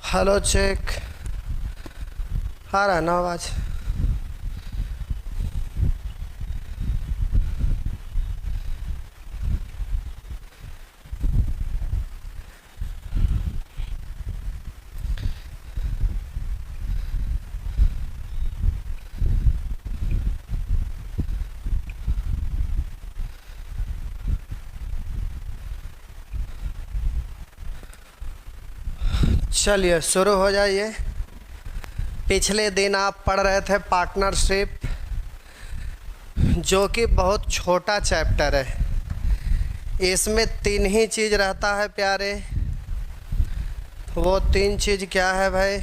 Hello check. आ रहा है ना आवाज़? चलिए शुरू हो जाइए। पिछले दिन आप पढ़ रहे थे पार्टनरशिप, जो कि बहुत छोटा चैप्टर है। इसमें तीन ही चीज़ रहता है प्यारे। वो तीन चीज़ क्या है भाई?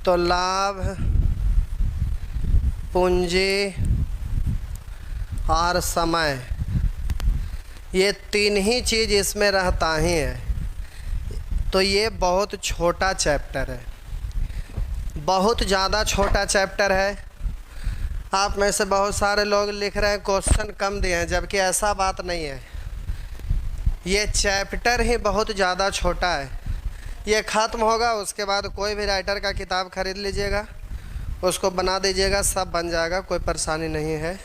तो लाभ, पूंजी और समय, ये तीन ही चीज़ इसमें रहता ही है। तो ये बहुत छोटा चैप्टर है, बहुत ज़्यादा छोटा चैप्टर है। आप में से बहुत सारे लोग लिख रहे हैं क्वेश्चन कम दिए हैं, जबकि ऐसा बात नहीं है। ये चैप्टर ही बहुत ज़्यादा छोटा है। ये ख़त्म होगा उसके बाद कोई भी राइटर का किताब खरीद लीजिएगा, उसको बना दीजिएगा, सब बन जाएगा, कोई परेशानी नहीं है।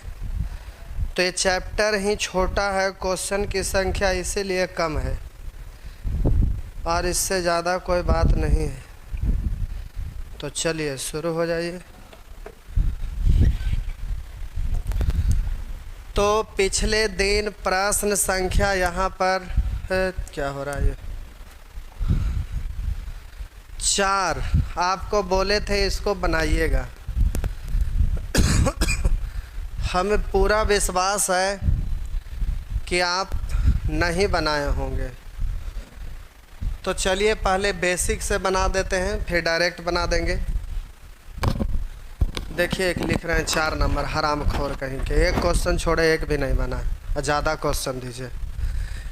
तो ये चैप्टर ही छोटा है, क्वेश्चन की संख्या इसीलिए कम है, और इससे ज़्यादा कोई बात नहीं है। तो चलिए शुरू हो जाइए। तो पिछले दिन प्रश्न संख्या यहाँ पर क्या हो रहा है, ये 4 आपको बोले थे इसको बनाइएगा। हमें पूरा विश्वास है कि आप नहीं बनाए होंगे। तो चलिए पहले बेसिक से बना देते हैं, फिर डायरेक्ट बना देंगे। देखिए एक लिख रहे हैं 4 नंबर, हराम खोर कहीं के, एक क्वेश्चन छोड़े एक भी नहीं बना और ज़्यादा क्वेश्चन दीजिए।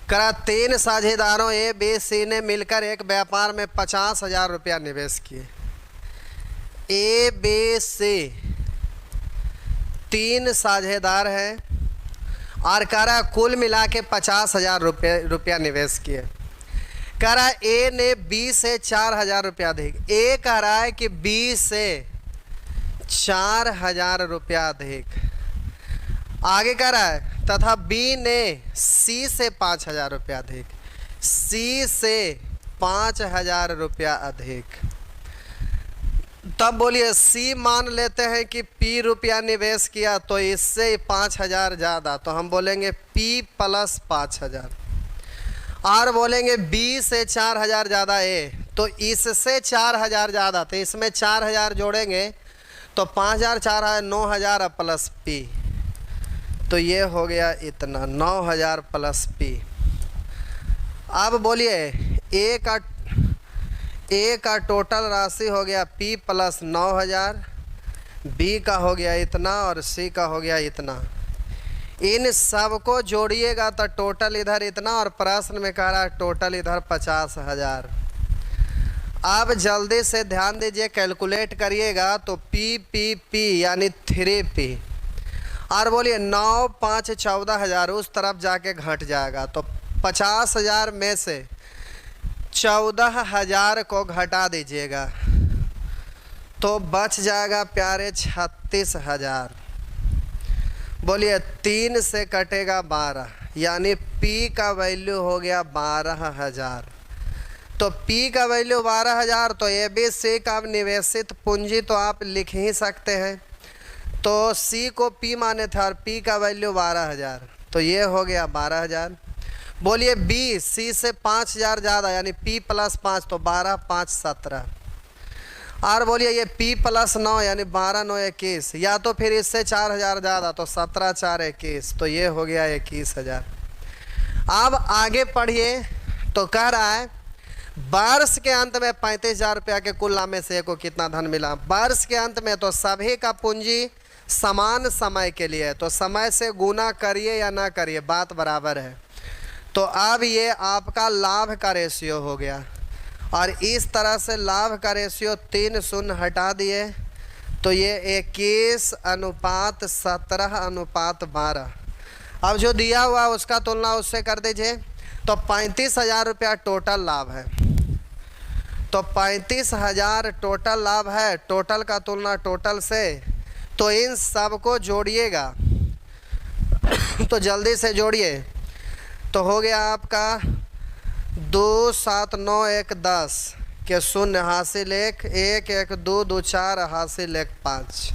करा 3 साझेदारों ए बी सी ने मिलकर एक व्यापार में 50,000 रुपया निवेश किए। ए बी सी 3 साझेदार हैं और करा कुल मिला के 50,000 रुपया निवेश किए। कह रहा है ए ने बी से 4,000 रुपया अधिक। ए कह रहा है कि बी से 4,000 रुपया अधिक। आगे कह रहा है तथा बी ने सी से 5,000 रुपया अधिक। सी से 5,000 रुपया अधिक। तब बोलिए सी मान लेते हैं कि पी रुपया निवेश किया, तो इससे 5,000 ज़्यादा, तो हम बोलेंगे पी प्लस 5,000। और बोलेंगे बी से 4,000 ज़्यादा ए, तो इससे 4,000 ज़्यादा, तो इसमें 4,000 जोड़ेंगे तो 5,000 4,000 9,000 प्लस पी, तो ये हो गया इतना 9,000 प्लस पी। अब बोलिए ए का टोटल राशि हो गया पी प्लस 9,000, बी का हो गया इतना और सी का हो गया इतना। इन सब को जोड़िएगा तो टोटल इधर इतना, और प्रश्न में कह रहा है टोटल इधर 50,000। अब जल्दी से ध्यान दीजिए, कैलकुलेट करिएगा तो पी पी पी यानी 3P, और बोलिए 9 5 14,000 उस तरफ जाके घट जाएगा। तो 50,000 में से 14,000 को घटा दीजिएगा तो बच जाएगा प्यारे 36,000। बोलिए 3 से कटेगा 12, यानी P का वैल्यू हो गया 12,000। तो P का वैल्यू 12,000, तो ABC का निवेशित पूंजी तो आप लिख ही सकते हैं। तो C को P माने थे और P का वैल्यू 12,000, तो ये हो गया 12,000। बोलिए B C से 5,000 ज़्यादा, यानी P प्लस 5, तो 12 5 17। और बोलिए ये P प्लस 9 यानी 12 9 21, या तो फिर इससे 4,000 ज़्यादा, तो 17 4 21, तो ये हो गया 21,000। अब आगे पढ़िए। तो कह रहा है वर्ष के अंत में 35,000 रुपया के कुल लाभ में से को कितना धन मिला। वर्ष के अंत में तो सभी का पूंजी समान समय के लिए, तो समय से गुना करिए या ना करिए बात बराबर है। तो अब ये आपका लाभ का रेशियो हो गया, और इस तरह से लाभ का रेशियो 3 शून्य हटा दिए, तो ये 21:17:12। अब जो दिया हुआ उसका तुलना उससे कर दीजिए, तो 35,000 रुपया टोटल लाभ है। तो 35,000 टोटल लाभ है, टोटल का तुलना टोटल से, तो इन सब को जोड़िएगा। तो जल्दी से जोड़िए, तो हो गया आपका 2 7 9 1 10 के 0 हासिल 1 1 1 2 2 4 हासिल 1 5।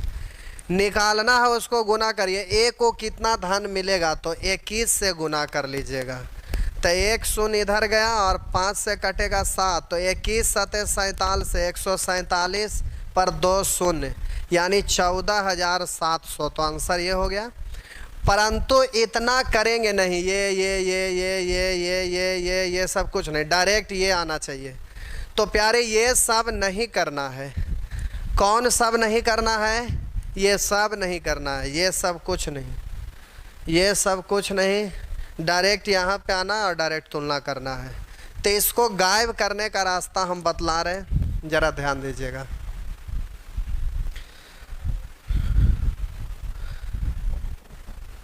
निकालना है उसको गुना करिए, ए को कितना धन मिलेगा तो 21 से गुना कर लीजिएगा। तो 1 0 इधर गया और 5 से कटेगा 7, तो 21 7 47 147 पर 2 0 यानी 14,700। तो आंसर ये हो गया। परंतु इतना करेंगे नहीं, ये सब कुछ नहीं, डायरेक्ट ये आना चाहिए। तो प्यारे ये सब नहीं करना है। कौन सब नहीं करना है? ये सब नहीं करना है, ये सब कुछ नहीं, ये सब कुछ नहीं, डायरेक्ट यहाँ पे आना और डायरेक्ट तुलना करना है। तो इसको गायब करने का रास्ता हम बतला रहे हैं, ज़रा ध्यान दीजिएगा।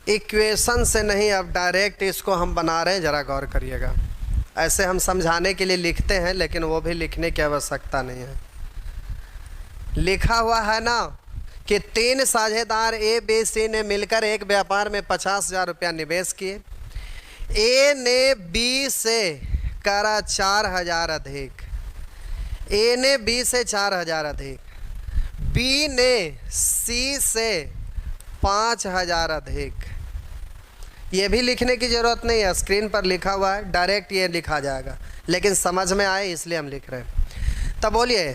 इक्वेशन से नहीं, अब डायरेक्ट इसको हम बना रहे हैं, ज़रा गौर करिएगा। ऐसे हम समझाने के लिए लिखते हैं, लेकिन वो भी लिखने की आवश्यकता नहीं है। लिखा हुआ है ना कि 3 साझेदार ए बी सी ने मिलकर एक व्यापार में 50,000 रुपया निवेश किए। ए ने बी से करा 4,000 अधिक, ए ने बी से 4,000 अधिक, बी ने सी से 5,000 अधिक। ये भी लिखने की ज़रूरत नहीं है, स्क्रीन पर लिखा हुआ है, डायरेक्ट ये लिखा जाएगा, लेकिन समझ में आए इसलिए हम लिख रहे हैं। तब बोलिए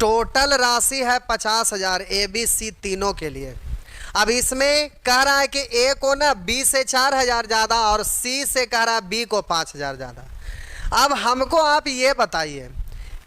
टोटल राशि है 50,000 ए बी सी तीनों के लिए। अब इसमें कह रहा है कि ए को ना बी से 4,000 ज़्यादा और सी से कह रहा है बी को 5,000 ज़्यादा। अब हमको आप ये बताइए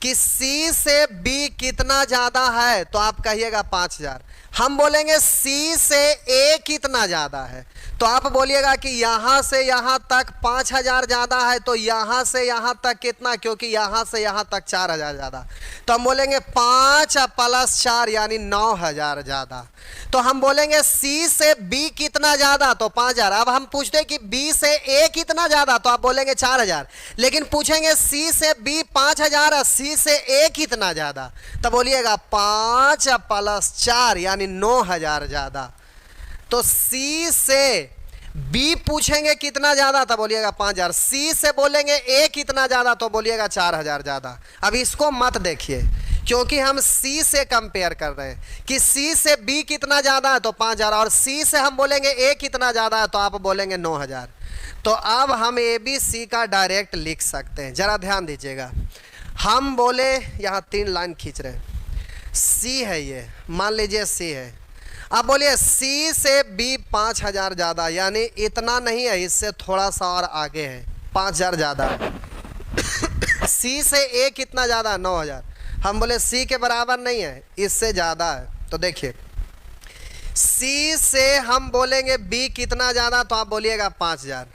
कि सी से बी कितना ज़्यादा है, तो आप कहिएगा 5,000। हम बोलेंगे सी से ए कितना ज़्यादा है, तो आप बोलिएगा कि यहाँ से यहाँ तक 5,000 ज़्यादा है, तो यहाँ से यहाँ तक कितना, क्योंकि यहाँ से यहाँ तक 4,000 ज़्यादा, तो हम बोलेंगे 5 + 4 यानी 9,000 ज़्यादा। तो हम बोलेंगे सी से बी कितना ज़्यादा, तो 5,000। अब हम पूछते हैं कि बी से ए कितना ज़्यादा, तो आप बोलेंगे 4,000। लेकिन पूछेंगे सी से बी 5,000 और सी से ए कितना ज़्यादा, तो बोलिएगा 5 + 4 यानी 9,000 ज़्यादा। तो सी से बी पूछेंगे कितना ज़्यादा, तो बोलिएगा 5,000। सी से बोलेंगे ए कितना ज़्यादा, तो बोलिएगा 4,000 ज़्यादा। अब इसको मत देखिए, क्योंकि हम सी से कंपेयर कर रहे हैं कि सी से बी कितना ज़्यादा है तो 5,000, और सी से हम बोलेंगे ए कितना ज़्यादा है तो आप बोलेंगे 9,000। तो अब हम ए बी सी का डायरेक्ट लिख सकते हैं। ज़रा ध्यान दीजिएगा, हम बोले यहाँ 3 लाइन खींच रहे हैं, सी है ये, मान लीजिए सी है। अब बोलिए सी से बी 5,000 ज़्यादा, यानी इतना नहीं है, इससे थोड़ा सा और आगे है, 5,000 ज़्यादा है। सी से ए कितना ज़्यादा, 9,000। हम बोले सी के बराबर नहीं है, इससे ज़्यादा है। तो देखिए सी से हम बोलेंगे बी कितना ज़्यादा, तो आप बोलिएगा 5,000।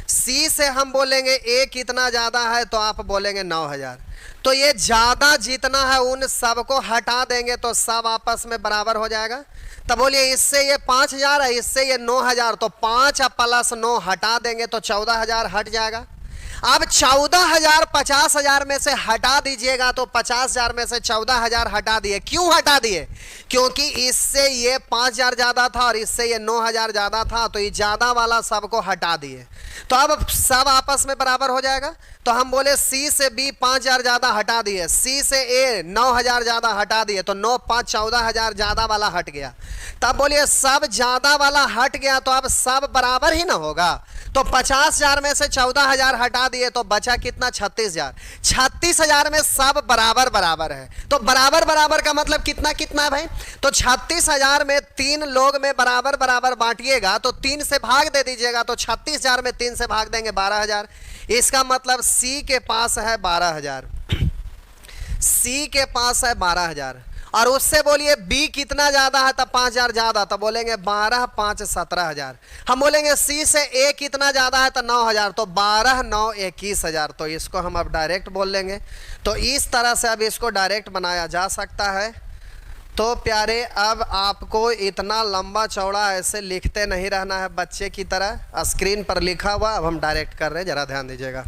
सी से हम बोलेंगे ए कितना ज़्यादा है, तो आप बोलेंगे 9,000। तो ये ज़्यादा जितना है उन सब को हटा देंगे तो सब आपस में बराबर हो जाएगा। तब बोलिए इससे ये 5,000 है, इससे ये 9,000, तो 5 + 9 हटा देंगे तो 14,000 हट जाएगा। अब 14,000 50,000 में से हटा दीजिएगा, तो 50,000 में से 14,000 हटा दिए। क्यों हटा दिए? क्योंकि इससे ये 5,000 ज़्यादा था और इससे ये 9,000 ज़्यादा था, तो ये ज़्यादा वाला सबको हटा दिए, तो अब सब आपस में बराबर हो जाएगा। तो हम बोले सी से बी 5,000 ज़्यादा हटा दिए, सी से ए 9,000 ज़्यादा हटा दिए, तो 9 5 14,000 ज़्यादा वाला हट गया। तब बोलिए सब ज़्यादा वाला हट गया, तो अब सब बराबर ही ना होगा। तो 50,000 में से 14,000 हटा दिए तो बचा कितना, 36,000। 36,000 में सब बराबर बराबर है, तो बराबर बराबर का मतलब कितना कितना है भाई, तो 36,000 में 3 लोग में बराबर बराबर बांटिएगा, तो 3 से भाग दे दीजिएगा, तो 36,000 में 3 से भाग देंगे 12,000। इसका मतलब सी के पास है 12,000, सी के पास है 12,000। और उससे बोलिए बी कितना ज़्यादा है, तब 5,000 ज़्यादा, तब बोलेंगे 12 5 17,000। हम बोलेंगे सी से ए कितना ज़्यादा है, तो 9,000, तो 12 9 21,000। तो इसको हम अब डायरेक्ट बोल लेंगे। तो इस तरह से अब इसको डायरेक्ट बनाया जा सकता है। तो प्यारे अब आपको इतना लंबा चौड़ा ऐसे लिखते नहीं रहना है बच्चे की तरह, स्क्रीन पर लिखा हुआ अब हम डायरेक्ट कर रहे हैं, ज़रा ध्यान दीजिएगा।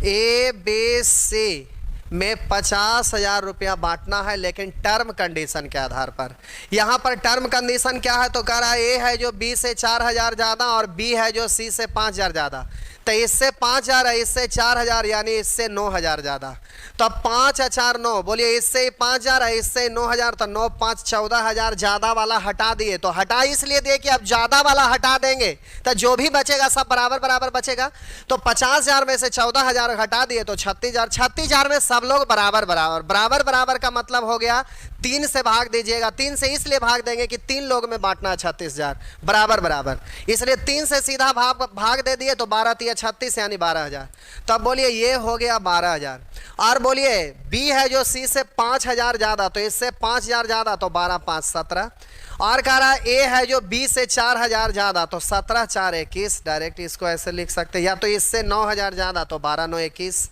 ए बी सी में 50,000 रुपया बांटना है, लेकिन टर्म कंडीशन के आधार पर। यहाँ पर टर्म कंडीशन क्या है, तो कह रहा है ए है जो बी से 4,000 ज़्यादा और बी है जो सी से 5,000 ज़्यादा। तो इससे 5,000 है, इससे 4,000, यानी इससे 9,000 ज़्यादा। तो अब 5 और 4 9, बोलिए इससे 5,000 है, इससे 9,000, तो 9 5 14,000 ज़्यादा वाला हटा दिए। तो हटा इसलिए दिए कि अब ज़्यादा वाला हटा देंगे तो जो भी बचेगा सब बराबर बराबर बचेगा। तो 50,000 में से 14,000 हटा दिए तो 36,000। 36,000 में सब लोग बराबर बराबर। बराबर बराबर का मतलब हो गया 3 से भाग दीजिएगा। 3 से इसलिए भाग देंगे कि 3 लोग में बांटना है 36,000, बराबर बराबर, इसलिए 3 से सीधा भाग दे दिए तो 12 3 36 यानी 12,000। तो अब बोलिए ये हो गया 12,000। और बोलिए बी है जो सी से 5,000 ज़्यादा, तो इससे 5,000 ज़्यादा, तो 12 5 17। और कह रहा है ए है जो बी से 4,000 ज़्यादा, तो 17 4 21। डायरेक्ट इसको ऐसे लिख सकते हैं, या तो इससे 9,000 ज़्यादा तो 12 9 21।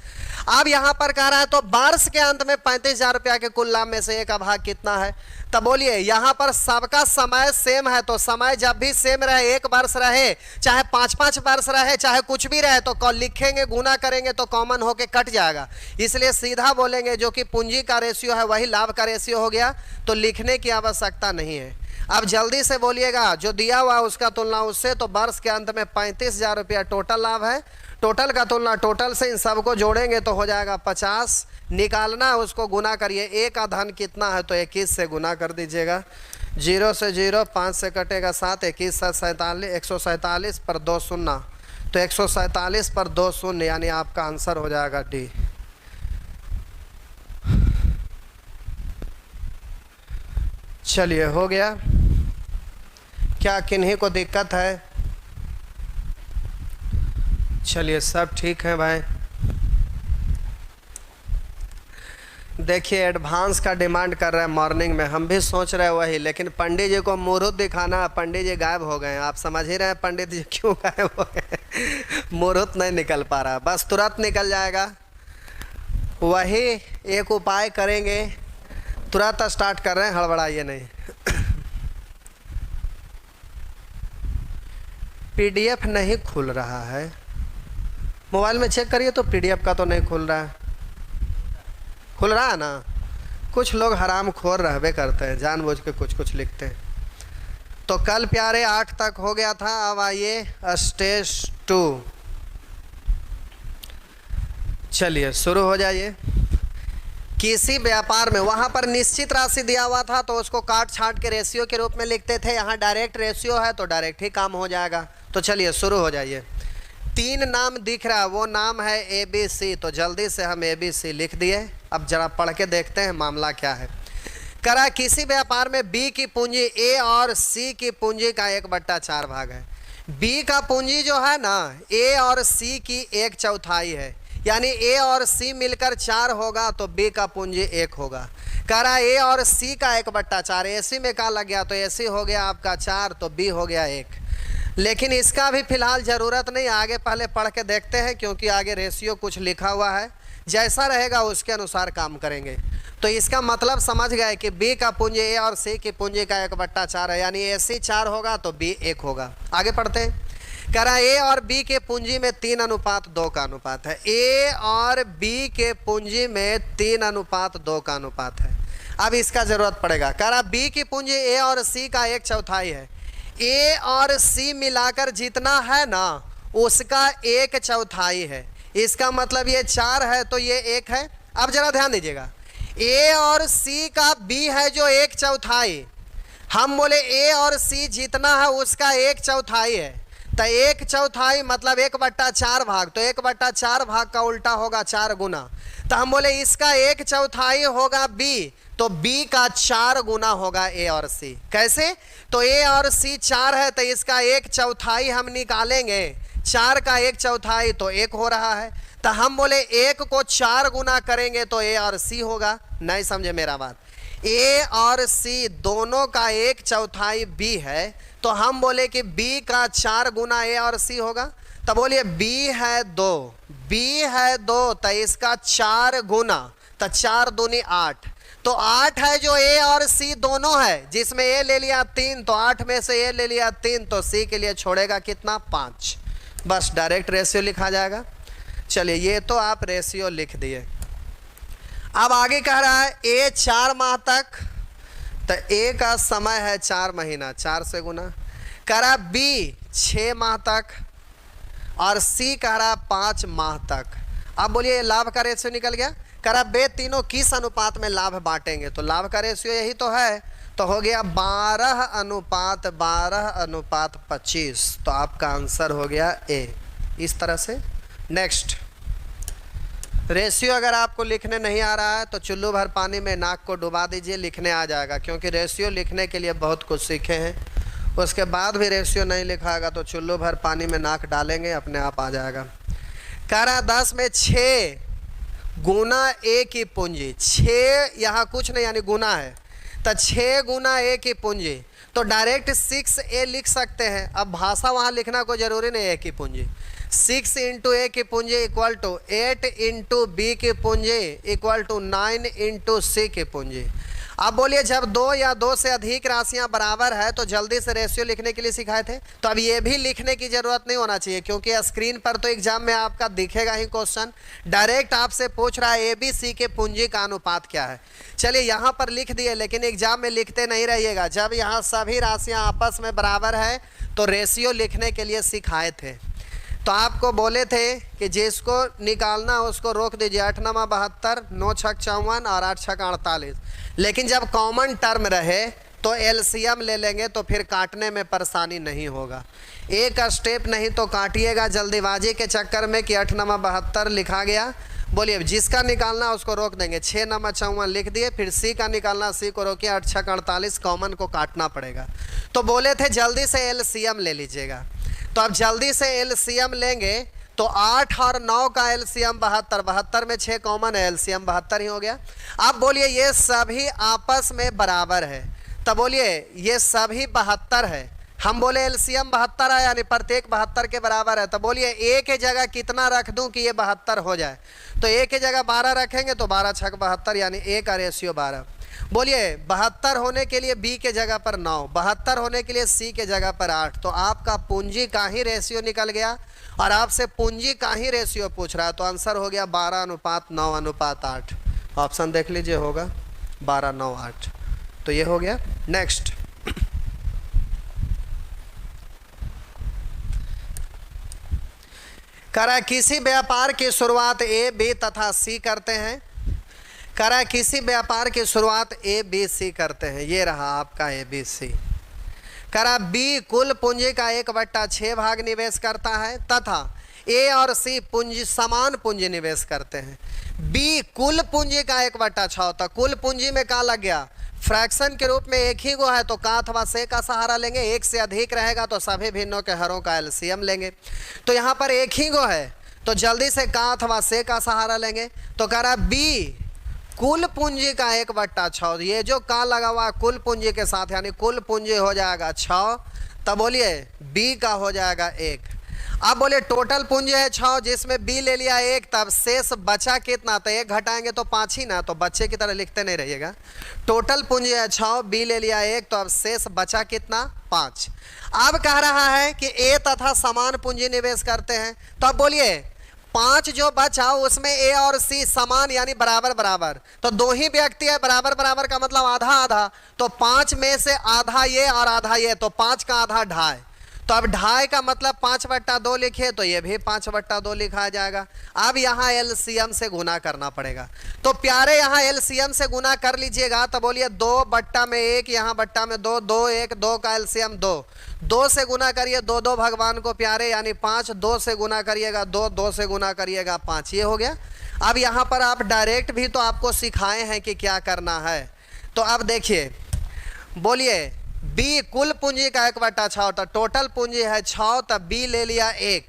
अब यहाँ पर कह रहा है तो वर्ष के अंत में 35,000 रुपया के कुल लाभ में से एक का भाग कितना है। तो बोलिए यहाँ पर सबका समय सेम है, तो समय जब भी सेम रहे, 1 वर्ष रहे चाहे 5 वर्ष रहे चाहे कुछ भी रहे, तो लिखेंगे गुना करेंगे तो कॉमन होके कट जाएगा। इसलिए सीधा बोलेंगे जो कि पूंजी का रेशियो है वही लाभ का रेशियो हो गया, तो लिखने की आवश्यकता नहीं है। अब जल्दी से बोलिएगा जो दिया हुआ उसका तुलना उससे, तो वर्ष के अंत में 35,000 रुपया टोटल लाभ है। टोटल का तुलना टोटल से, इन सबको जोड़ेंगे तो हो जाएगा 50। निकालना है उसको गुना करिए। ए का धन कितना है, तो 21 से गुना कर दीजिएगा। 0 से 0, 5 से कटेगा 7, 21 7 47, 147 पर 2 शून्य, तो 147 पर 2 शून्य, यानी आपका आंसर हो जाएगा डी। चलिए हो गया। क्या किन्हीं को दिक्कत है? चलिए सब ठीक है भाई। देखिए एडवांस का डिमांड कर रहे हैं मॉर्निंग में, हम भी सोच रहे हैं वही, लेकिन पंडित जी को मुहूर्त दिखाना, पंडित जी गायब हो गए हैं। आप समझ ही रहे हैं पंडित जी क्यों गायब हो गए। मुहूर्त नहीं निकल पा रहा, बस तुरंत निकल जाएगा। वही एक उपाय करेंगे, तुरंत स्टार्ट कर रहे हैं, हड़बड़ाइए नहीं। पीडीएफ नहीं खुल रहा है, मोबाइल में चेक करिए तो पीडीएफ का तो नहीं खुल रहा है। खुल रहा है ना? कुछ लोग हराम खोर रहबे करते हैं, जानबूझ के कुछ कुछ लिखते हैं। तो कल प्यारे 8 तक हो गया था, अब आइए स्टेज 2। चलिए शुरू हो जाइए। किसी व्यापार में, वहाँ पर निश्चित राशि दिया हुआ था तो उसको काट छांट के रेशियो के रूप में लिखते थे, यहाँ डायरेक्ट रेशियो है तो डायरेक्ट ही काम हो जाएगा। तो चलिए शुरू हो जाइए। 3 नाम दिख रहा है, वो नाम है ABC, तो जल्दी से हम ABC लिख दिए। अब जरा पढ़ के देखते हैं मामला क्या है। करा किसी व्यापार में B की पूंजी A और C की पूंजी का 1/4 भाग है। B का पूंजी जो है ना, A और C की 1/4 है, यानी A और C मिलकर 4 होगा तो B का पूंजी 1 होगा। कह रहा है A और C का 1/4, AC में क्या लग गया, तो AC हो गया आपका 4, तो B हो गया 1। लेकिन इसका भी फिलहाल ज़रूरत नहीं, आगे पहले पढ़ के देखते हैं, क्योंकि आगे रेशियो कुछ लिखा हुआ है, जैसा रहेगा उसके अनुसार काम करेंगे। तो इसका मतलब समझ गए कि B का पूंजी A और C की पूंजी का 1/4 है, यानी AC 4 होगा तो B 1 होगा। आगे पढ़ते हैं। कह रहा है A और B के पूंजी में 3:2 का अनुपात है। A और B के पूंजी में 3:2 का अनुपात है। अब इसका जरूरत पड़ेगा। कह रहा B की पूंजी A और C का 1/4 है। A और C मिलाकर जितना है ना उसका 1/4 है। इसका मतलब ये 4 है तो ये 1 है। अब जरा ध्यान दीजिएगा, A और C का B है जो 1/4, हम बोले A और C जितना है उसका 1/4 है, तो 1/4 मतलब 1/4 भाग, तो 1/4 भाग का उल्टा होगा 4 गुना। तो हम बोले इसका 1/4 होगा B, तो B का 4 गुना होगा A और C। कैसे? तो A और C 4 है तो इसका 1/4 हम निकालेंगे, 4 का 1/4 तो 1 हो रहा है। तो हम बोले 1 को 4 गुना करेंगे तो A और C होगा। नहीं समझे मेरा बात? A और C दोनों का 1/4 B है, तो हम बोले कि B का 4 गुना A और C होगा। तो बोलिए B है 2, B है 2 तो इसका 4 गुना, तो 4 दूनी 8, तो 8 है जो A और C दोनों है, जिसमें A ले लिया 3 तो 8 में से A ले लिया 3 तो C के लिए छोड़ेगा कितना 5। बस डायरेक्ट रेशियो लिखा जाएगा। चलिए ये तो आप रेशियो लिख दिए। अब आगे कह रहा है ए 4 माह तक, तो ए का समय है 4 महीना, 4 से गुना। कह रहा बी 6 माह तक और सी कह रहा 5 माह तक। अब बोलिए लाभ का रेशियो निकल गया। कह रहा बे तीनों किस अनुपात में लाभ बांटेंगे, तो लाभ का रेशियो यही तो है, तो हो गया 12:25। तो आपका आंसर हो गया ए। इस तरह से नेक्स्ट रेशियो अगर आपको लिखने नहीं आ रहा है तो चुल्लू भर पानी में नाक को डुबा दीजिए, लिखने आ जाएगा। क्योंकि रेशियो लिखने के लिए बहुत कुछ सीखे हैं, उसके बाद भी रेशियो नहीं लिखाएगा तो चुल्लू भर पानी में नाक डालेंगे अपने आप आ जाएगा। कह रहा 10 में 6 गुना ए की पूंजी, 6 यहाँ कुछ नहीं यानी गुना है, तो 6 गुना ए की पूंजी, तो डायरेक्ट 6a लिख सकते हैं। अब भाषा वहाँ लिखना कोई ज़रूरी नहीं है, ए की पूंजी 6 इंटू ए की पूंजी इक्वल टू 8 इंटू बी की पूंजी इक्वल टू 9 इंटू सी की पूंजी। अब बोलिए जब 2 या 2 से अधिक राशियां बराबर है तो जल्दी से रेशियो लिखने के लिए सिखाए थे, तो अब ये भी लिखने की ज़रूरत नहीं होना चाहिए, क्योंकि स्क्रीन पर तो एग्जाम में आपका दिखेगा ही क्वेश्चन, डायरेक्ट आपसे पूछ रहा है ए बी सी के पूंजी का अनुपात क्या है। चलिए यहाँ पर लिख दिए, लेकिन एग्जाम में लिखते नहीं रहिएगा। जब यहाँ सभी राशियाँ आपस में बराबर है तो रेशियो लिखने के लिए सिखाए थे। तो आपको बोले थे कि जिसको निकालना उसको रोक दीजिए, 8 9 72, 9 6 54 और 8 6 48। लेकिन जब कॉमन टर्म रहे तो एलसीएम ले लेंगे, तो फिर काटने में परेशानी नहीं होगा। एक स्टेप नहीं तो काटिएगा जल्दीबाजी के चक्कर में कि 8 9 72 लिखा गया। बोलिए जिसका निकालना उसको रोक देंगे, 6 9 54 लिख दिए, फिर सी का निकालना सी को रोकिए, 8 6 48 कॉमन को काटना पड़ेगा। तो बोले थे जल्दी से एलसीएम ले लीजिएगा, तो अब जल्दी से एलसीएम लेंगे तो 8 और 9 का एलसीएम 72, 72 में 6 कॉमन है, एलसीएम 72 ही हो गया। अब बोलिए ये सभी आपस में बराबर है, तब बोलिए ये सभी 72 है, हम बोले एलसीएम 72 है यानी प्रत्येक 72 के बराबर है। तो बोलिए ए के जगह कितना रख दूं कि ये 72 हो जाए, तो ए के जगह 12 रखेंगे तो 12 6 72 यानी ए का रेशियो 12। बोलिए 72 होने के लिए बी के जगह पर 9, 72 होने के लिए सी के जगह पर 8। तो आपका पूंजी का ही रेशियो निकल गया और आपसे पूंजी का ही रेशियो पूछ रहा है, तो आंसर हो गया 12:9:8। ऑप्शन देख लीजिए, होगा 12:9:8। तो ये हो गया। नेक्स्ट करा किसी व्यापार की शुरुआत ए बी तथा सी करते हैं। करा किसी व्यापार की शुरुआत ए बी सी करते हैं, ये रहा आपका ए बी सी। करा बी कुल पूंजी का 1/6 भाग निवेश करता है तथा ए और सी पूंजी समान पूंजी निवेश करते हैं। बी कुल पूंजी का 1/6 होता, कुल पूंजी में का लग गया, फ्रैक्शन के रूप में एक ही गो है तो का अथवा से का सहारा लेंगे, एक से अधिक रहेगा तो सभी भिन्नों के हरों का एलसीएम लेंगे। तो यहाँ पर एक ही गो है तो जल्दी से का अथवा से का सहारा लेंगे। तो कह रहा बी कुल पूंजी का 1/6, ये जो का लगा हुआ कुल पूंजी के साथ यानी कुल पूंजी हो जाएगा 6, तब बोलिए बी का हो जाएगा 1। अब बोलिए टोटल पूंजी है 6 जिसमें बी ले लिया 1, तब शेष बचा कितना, तो 1 घटाएंगे तो 5 ही ना, तो बच्चे की तरह लिखते नहीं रहिएगा। टोटल पूंजी है 6, बी ले लिया 1, तो अब शेष बचा कितना, 5। अब कह रहा है कि ए तथा समान पूंजी निवेश करते हैं, तो अब बोलिए 5 जो बचा उसमें ए और सी समान यानी बराबर बराबर, तो 2 ही व्यक्ति है, बराबर बराबर का मतलब आधा आधा, तो 5 में से आधा ये और आधा ये, तो 5 का आधा 2.5। तो अब 2.5 का मतलब 5/2 लिखे, तो ये भी 5/2 लिखा जाएगा। अब यहाँ एलसीएम से गुना करना पड़ेगा, तो प्यारे यहाँ एलसीएम से गुना कर लीजिएगा। तो बोलिए 2/1, यहाँ बट्टा में 2, 2 1, 2 का एलसीएम 2, 2 से गुना करिए 2 2 भगवान को प्यारे यानी 5, 2 से गुना करिएगा 2, 2 से गुना करिएगा 5, ये हो गया। अब यहाँ पर आप डायरेक्ट भी तो आपको सिखाए हैं कि क्या करना है। तो अब देखिए, बोलिए बी कुल पूंजी का 1/6 होता, टोटल पूंजी है 6, तब बी ले लिया 1।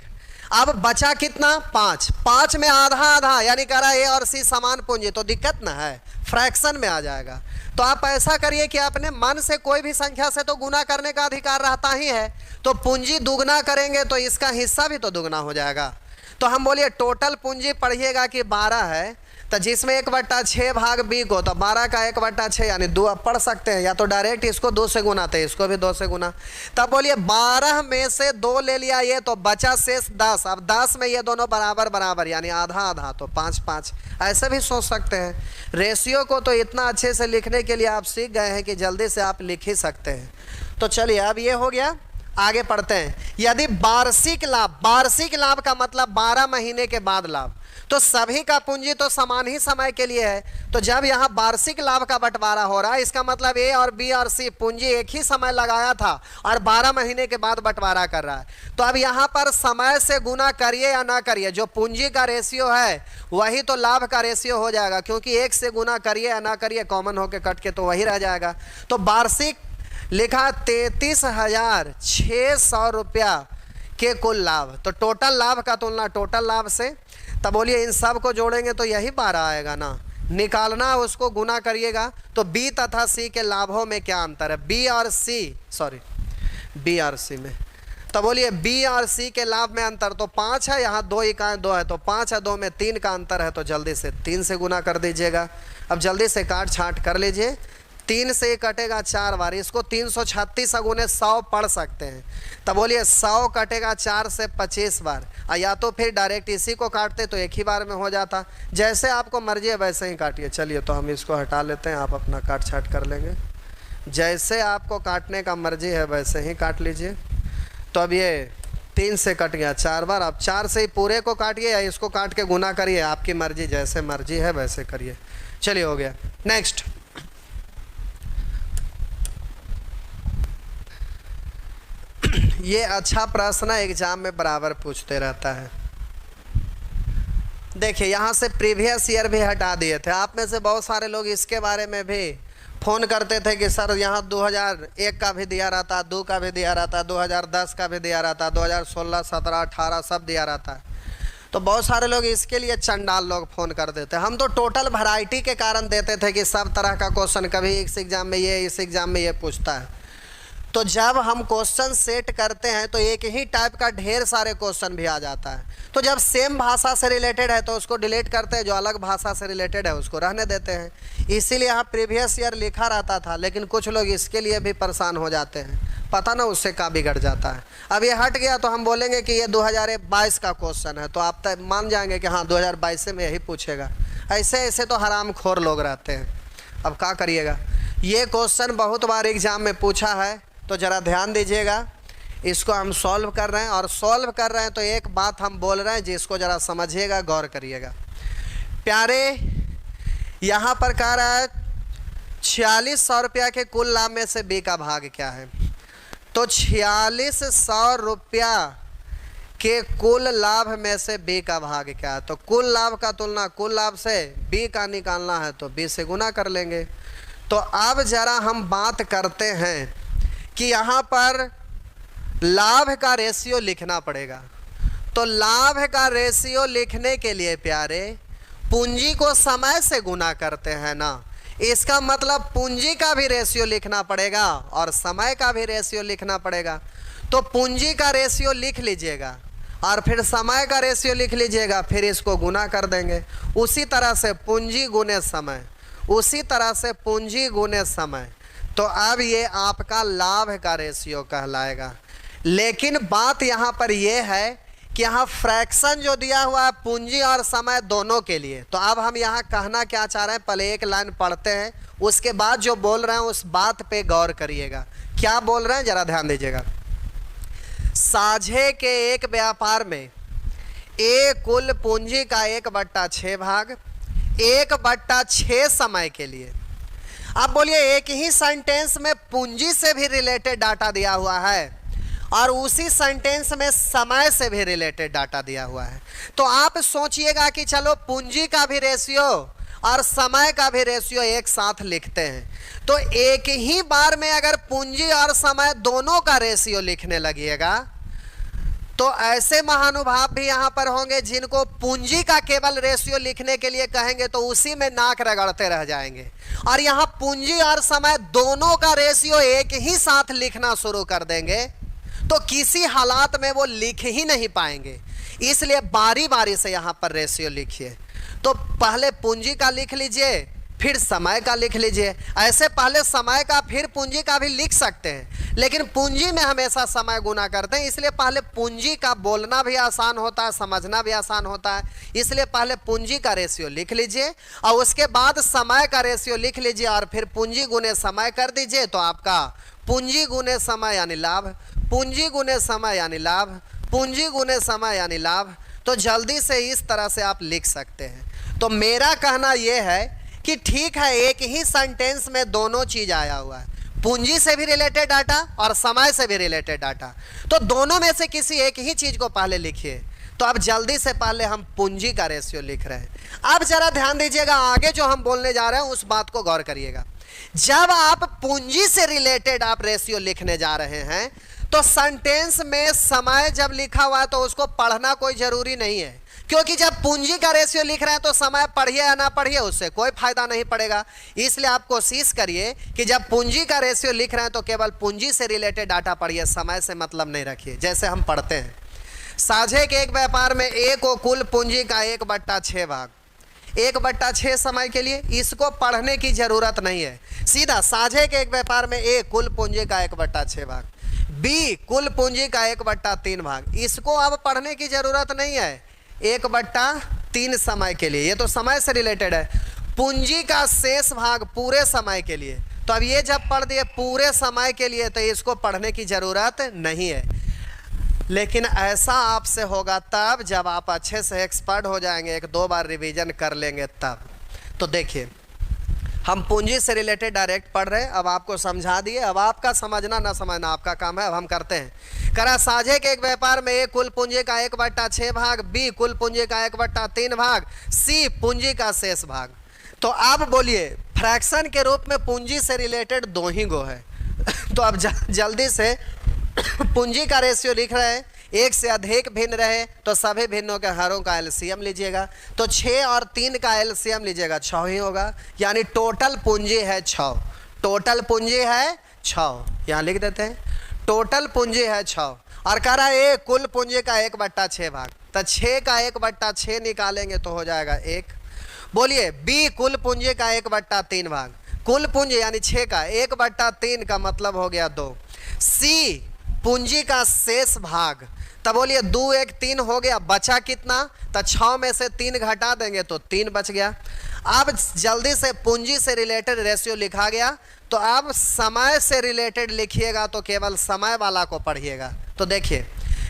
अब बचा कितना, 5, 5 में आधा आधा यानी कह रहा है ए और सी समान पूंजी, तो दिक्कत ना है, फ्रैक्शन में आ जाएगा। तो आप ऐसा करिए कि अपने मन से कोई भी संख्या से तो गुना करने का अधिकार रहता ही है, तो पूंजी दुगना करेंगे तो इसका हिस्सा भी तो दुगना हो जाएगा। तो हम बोलिए टोटल पूंजी पढ़िएगा कि 12 है, तो जिसमें 1/6 भाग बी को, तो 12 का 1/6 यानी 2 अब पढ़ सकते हैं, या तो डायरेक्ट इसको 2 से गुनाते हैं, इसको भी 2 से गुना। तब बोलिए 12 में से 2 ले लिया ये, तो बचा शेष 10। अब 10 में ये दोनों बराबर बराबर यानी आधा आधा, तो 5-5 ऐसे भी सोच सकते हैं। रेशियो को तो इतना अच्छे से लिखने के लिए आप सीख गए हैं कि जल्दी से आप लिख ही सकते हैं। तो चलिए अब ये हो गया, आगे पढ़ते हैं। यदि वार्षिक लाभ का मतलब 12 महीने के बाद लाभ, तो सभी का पूंजी तो समान ही समय के लिए है। तो जब यहाँ वार्षिक लाभ का बंटवारा हो रहा है, इसका मतलब ए और बी और सी पूंजी एक ही समय लगाया था और 12 महीने के बाद बंटवारा कर रहा है। तो अब यहाँ पर समय से गुना करिए या ना करिए, जो पूंजी का रेशियो है वही तो लाभ का रेशियो हो जाएगा, क्योंकि 1 से गुना करिए या ना करिए कॉमन होकर कट के तो वही रह जाएगा। तो वार्षिक लिखा 33,600 रुपया के कुल लाभ। तो टोटल लाभ का तुलना टोटल लाभ से, तब बोलिए इन सब को जोड़ेंगे तो यही 12 आएगा ना, निकालना उसको गुना करिएगा। तो बी तथा सी के लाभों में क्या अंतर है, बी और सी में, तो बोलिए बी और सी के लाभ में अंतर तो 5 है, यहाँ 2 इकाई 2 है, तो 5 है 2 में 3 का अंतर है, तो जल्दी से 3 से गुना कर दीजिएगा। अब जल्दी से काट छाट कर लीजिए, 3 से कटेगा 4 बार, इसको 336 गुने 100 पढ़ सकते हैं। तब बोलिए 100 कटेगा 4 से 25 बार, या तो फिर डायरेक्ट इसी को काटते तो एक ही बार में हो जाता। जैसे आपको मर्जी है वैसे ही काटिए। चलिए तो हम इसको हटा लेते हैं, आप अपना काट छाट कर लेंगे। जैसे आपको काटने का मर्जी है वैसे ही काट लीजिए। तो अब ये 3 से कट गया 4 बार, अब 4 से ही पूरे को काटिए या इसको काट के गुना करिए, आपकी मर्जी, जैसे मर्जी है वैसे करिए। चलिए हो गया। नेक्स्ट, ये अच्छा प्रश्न एग्जाम में बराबर पूछते रहता है। देखिए यहाँ से प्रीवियस ईयर भी हटा दिए थे। आप में से बहुत सारे लोग इसके बारे में भी फ़ोन करते थे कि सर यहाँ 2001 का भी दिया रहता, 2 का भी दिया रहता, 2010 का भी दिया रहता, 2016, 17, 18 सब दिया रहता है। तो बहुत सारे लोग इसके लिए चंडाल लोग फ़ोन कर देते। हम तो टोटल वैरायटी के कारण देते थे कि सब तरह का क्वेश्चन, कभी इस एग्ज़ाम में ये, इस एग्ज़ाम में ये पूछता है। तो जब हम क्वेश्चन सेट करते हैं तो एक ही टाइप का ढेर सारे क्वेश्चन भी आ जाता है। तो जब सेम भाषा से रिलेटेड है तो उसको डिलीट करते हैं, जो अलग भाषा से रिलेटेड है उसको रहने देते हैं। इसीलिए यहाँ प्रीवियस ईयर लिखा रहता था, लेकिन कुछ लोग इसके लिए भी परेशान हो जाते हैं, पता ना उससे क्या बिगड़ जाता है। अब ये हट गया तो हम बोलेंगे कि ये 2022 का क्वेश्चन है, तो आप तक मान जाएंगे कि हाँ 2022 में यही पूछेगा। ऐसे ऐसे तो हरामखोर लोग रहते हैं। अब क्या करिएगा, ये क्वेश्चन बहुत बार एग्जाम में पूछा है, तो ज़रा ध्यान दीजिएगा। इसको हम सॉल्व कर रहे हैं, और सॉल्व कर रहे हैं तो एक बात हम बोल रहे हैं जिसको ज़रा समझिएगा, गौर करिएगा। प्यारे, यहाँ पर कह रहा है 4600 रुपया के कुल लाभ में से बी का भाग क्या है। तो 4600 रुपया के कुल लाभ में से बी का भाग क्या है। तो कुल लाभ का तुलना कुल लाभ से बी का निकालना है, तो बी से गुना कर लेंगे। तो अब ज़रा हम बात करते हैं कि यहाँ पर लाभ का रेशियो लिखना पड़ेगा। तो लाभ का रेशियो लिखने के लिए प्यारे पूंजी को समय से गुना करते हैं ना, इसका मतलब पूंजी का भी रेशियो लिखना पड़ेगा और समय का भी रेशियो लिखना पड़ेगा। तो पूंजी का रेशियो लिख लीजिएगा और फिर समय का रेशियो लिख लीजिएगा, फिर इसको गुना कर देंगे। उसी तरह से पूंजी गुने समय, उसी तरह से पूंजी गुने समय। तो अब ये आपका लाभ का रेशियो कहलाएगा। लेकिन बात यहाँ पर यह है कि यहाँ फ्रैक्शन जो दिया हुआ है पूंजी और समय दोनों के लिए। तो अब हम यहाँ कहना क्या चाह रहे हैं, पहले एक लाइन पढ़ते हैं, उसके बाद जो बोल रहे हैं उस बात पे गौर करिएगा। क्या बोल रहे हैं जरा ध्यान दीजिएगा। साझे के एक व्यापार में ए कुल पूंजी का 1/6 भाग 1/6 समय के लिए। अब बोलिए एक ही सेंटेंस में पूंजी से भी रिलेटेड डाटा दिया हुआ है और उसी सेंटेंस में समय से भी रिलेटेड डाटा दिया हुआ है। तो आप सोचिएगा कि चलो पूंजी का भी रेशियो और समय का भी रेशियो एक साथ लिखते हैं। तो एक ही बार में अगर पूंजी और समय दोनों का रेशियो लिखने लगिएगा तो ऐसे महानुभाव भी यहाँ पर होंगे जिनको पूंजी का केवल रेशियो लिखने के लिए कहेंगे तो उसी में नाक रगड़ते रह जाएंगे। और यहाँ पूंजी और समय दोनों का रेशियो एक ही साथ लिखना शुरू कर देंगे तो किसी हालात में वो लिख ही नहीं पाएंगे। इसलिए बारी बारी से यहाँ पर रेशियो लिखिए। तो पहले पूंजी का लिख लीजिए, फिर समय का लिख लीजिए। ऐसे पहले समय का फिर पूंजी का भी लिख सकते हैं, लेकिन पूंजी में हमेशा समय गुना करते हैं, इसलिए पहले पूंजी का बोलना भी आसान होता है, समझना भी आसान होता है। इसलिए पहले पूंजी का रेशियो लिख लीजिए और उसके बाद समय का रेशियो लिख लीजिए और फिर पूंजी गुने समय कर दीजिए, तो आपका पूंजी गुने समय यानी लाभ, पूंजी गुने समय यानी लाभ, पूंजी गुने समय यानी लाभ। तो जल्दी से इस तरह से आप लिख सकते हैं। तो मेरा कहना यह है कि ठीक है, एक ही सेंटेंस में दोनों चीज आया हुआ है, पूंजी से भी रिलेटेड डाटा और समय से भी रिलेटेड डाटा। तो दोनों में से किसी एक ही चीज को पहले लिखिए। तो अब जल्दी से पहले हम पूंजी का रेशियो लिख रहे हैं। अब जरा ध्यान दीजिएगा, आगे जो हम बोलने जा रहे हैं उस बात को गौर करिएगा। जब आप पूंजी से रिलेटेड आप रेशियो लिखने जा रहे हैं तो सेंटेंस में समय जब लिखा हुआ है तो उसको पढ़ना कोई जरूरी नहीं है, क्योंकि जब पूंजी का रेशियो लिख रहे हैं तो समय पढ़िए या ना पढ़िए उससे कोई फायदा नहीं पड़ेगा। इसलिए आप कोशिश करिए कि जब पूंजी का रेशियो लिख रहे हैं तो केवल पूंजी से रिलेटेड डाटा पढ़िए, समय से मतलब नहीं रखिए। जैसे हम पढ़ते हैं, साझे के एक व्यापार में ए को कुल पूंजी का 1/6 भाग, 1/6 समय के लिए, इसको पढ़ने की जरूरत नहीं है। सीधा साझे के एक व्यापार में ए कुल पूंजी का 1/6 भाग, बी कुल पूंजी का 1/3 भाग, इसको अब पढ़ने की जरूरत नहीं है। 1/3 समय के लिए, ये तो समय से रिलेटेड है। पूंजी का शेष भाग पूरे समय के लिए, तो अब ये जब पढ़ दिए पूरे समय के लिए तो इसको पढ़ने की जरूरत नहीं है। लेकिन ऐसा आपसे होगा तब जब आप अच्छे से एक्सपर्ट हो जाएंगे, 1-2 बार रिवीजन कर लेंगे तब। तो देखिए, हम पूंजी से रिलेटेड डायरेक्ट पढ़ रहे हैं, अब आपको समझा दिए, अब आपका समझना ना समझना आपका काम है। अब हम करते हैं। करा साझे के एक व्यापार में ए कुल पूंजी का 1/6 भाग, बी कुल पूंजी का 1/3 भाग, सी पूंजी का शेष भाग। तो आप बोलिए, फ्रैक्शन के रूप में पूंजी से रिलेटेड 2 ही गो है। तो अब जल्दी से पूंजी का रेशियो लिख रहे हैं, एक से अधिक भिन्न रहे तो सभी भिन्नों के हरों का एलसीएम लीजिएगा। तो 6 और 3 का एलसीएम लीजिएगा, 6 ही होगा, यानी टोटल पूंजी है 6। टोटल पूंजी है 6, यहाँ लिख देते हैं, टोटल पूंजी है 6। और कह रहा है ए कुल पूंजी का 1/6 भाग, तो 6 का 1/6 निकालेंगे तो हो जाएगा 1। बोलिए, बी कुल पूंजी का 1/3 भाग, कुल पूंजी यानी 6 का 1/3 का मतलब हो गया 2। सी पूंजी का शेष भाग, तब बोलिए 2 1 3 हो गया, बचा कितना, तो 6 में से 3 घटा देंगे तो 3 बच गया। अब जल्दी से पूंजी से रिलेटेड रेशियो लिखा गया, तो अब समय से रिलेटेड लिखिएगा तो केवल समय वाला को पढ़िएगा। तो देखिए,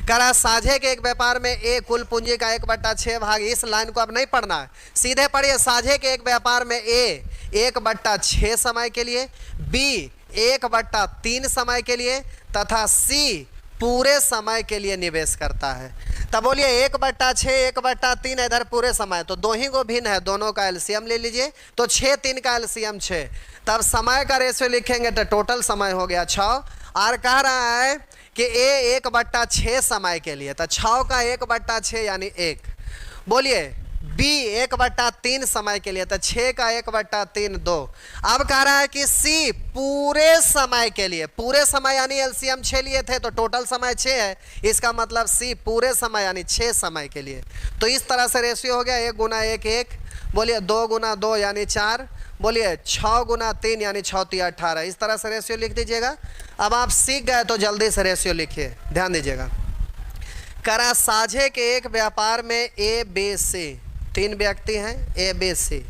करा साझे के एक व्यापार में ए कुल पूंजी का 1/6 भाग, इस लाइन को अब नहीं पढ़ना है, सीधे पढ़िए। साझे के एक व्यापार में ए 1/6 समय के लिए, बी 1/3 समय के लिए तथा सी पूरे समय के लिए निवेश करता है। तब बोलिए 1/6 1/3 इधर पूरे समय, तो 2 ही को भिन्न है, दोनों का एलसीएम ले लीजिए। तो 6 3 का एलसीएम 6, तब समय का रेशियो लिखेंगे तो टोटल समय हो गया 6। और कह रहा है कि ए 1/6 समय के लिए, तो 6 का 1/6 यानी 1। बोलिए बी 1/3 समय के लिए, तो 6 का 1/3 2। अब कह रहा है कि सी पूरे समय के लिए, पूरे समय यानी एलसीएम 6 लिए थे तो टोटल समय 6 है, इसका मतलब सी पूरे समय यानी 6 समय के लिए। तो इस तरह से रेशियो हो गया 1 गुना 1 1। बोलिए 2 गुना 2 यानी 4। बोलिए 6 गुना 3 यानी 6 3 18। इस तरह से रेशियो लिख दीजिएगा। अब आप सीख गए तो जल्दी से रेशियो लिखिए, ध्यान दीजिएगा। करा साझे के एक व्यापार में ए बी सी, 3 व्यक्ति हैं ए बी सी।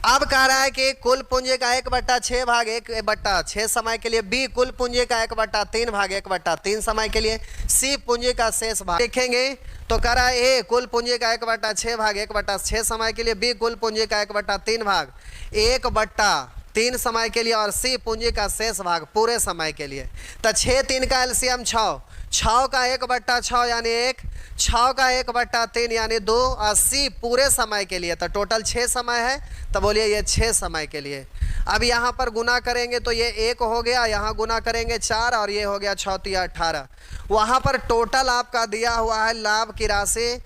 अब कह रहा है कि कुल पूंजी का 1/6 भाग 1/6 समय के लिए, बी कुल पूंजी का 1/3 भाग 1/3 समय के लिए, सी पूंजी का शेष भाग लिखेंगे तो कह रहा है ए कुल पूंजी का 1/6 भाग 1/6 समय के लिए, बी कुल पूंजी का 1/3 भाग 1/3 समय के लिए और सी पूंजी का शेष भाग पूरे समय के लिए। तो 6 3 का एलसीएम 6, 6 का 1/6 यानी 1, 6 का 1/3 यानी 2 और सी पूरे समय के लिए, तो टोटल 6 समय है। तो बोलिए ये 6 समय के लिए। अब यहाँ पर गुना करेंगे तो ये 1 हो गया, यहाँ गुना करेंगे 4 और ये हो गया 6 3 18। वहाँ पर टोटल आपका दिया हुआ है लाभ की राशि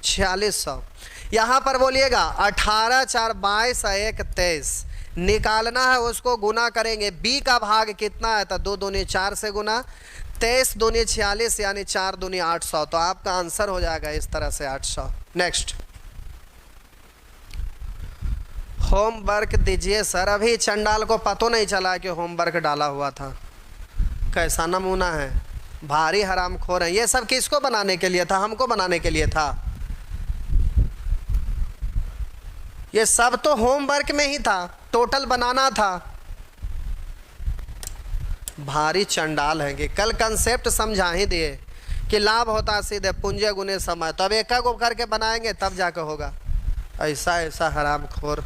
4600। यहाँ पर बोलिएगा 18 4 22 और 1 23 निकालना है, उसको गुना करेंगे। बी का भाग कितना है, तो 2 दूनी 4 से गुना, 23 दूनी 46 यानी 4 दूनी 800। तो आपका आंसर हो जाएगा इस तरह से 800। नेक्स्ट होमवर्क दीजिए सर। अभी चंडाल को पता नहीं चला कि होमवर्क डाला हुआ था। कैसा नमूना है, भारी हरामखोर है। ये सब किसको बनाने के लिए था? हमको बनाने के लिए था। ये सब तो होमवर्क में ही था, टोटल बनाना था। भारी चंडाल है कि कल कंसेप्ट समझा ही दिए कि लाभ होता सीधे पुंजे गुने समय, तब एक एक करके बनाएंगे तब जाकर होगा। ऐसा ऐसा हरामखोर।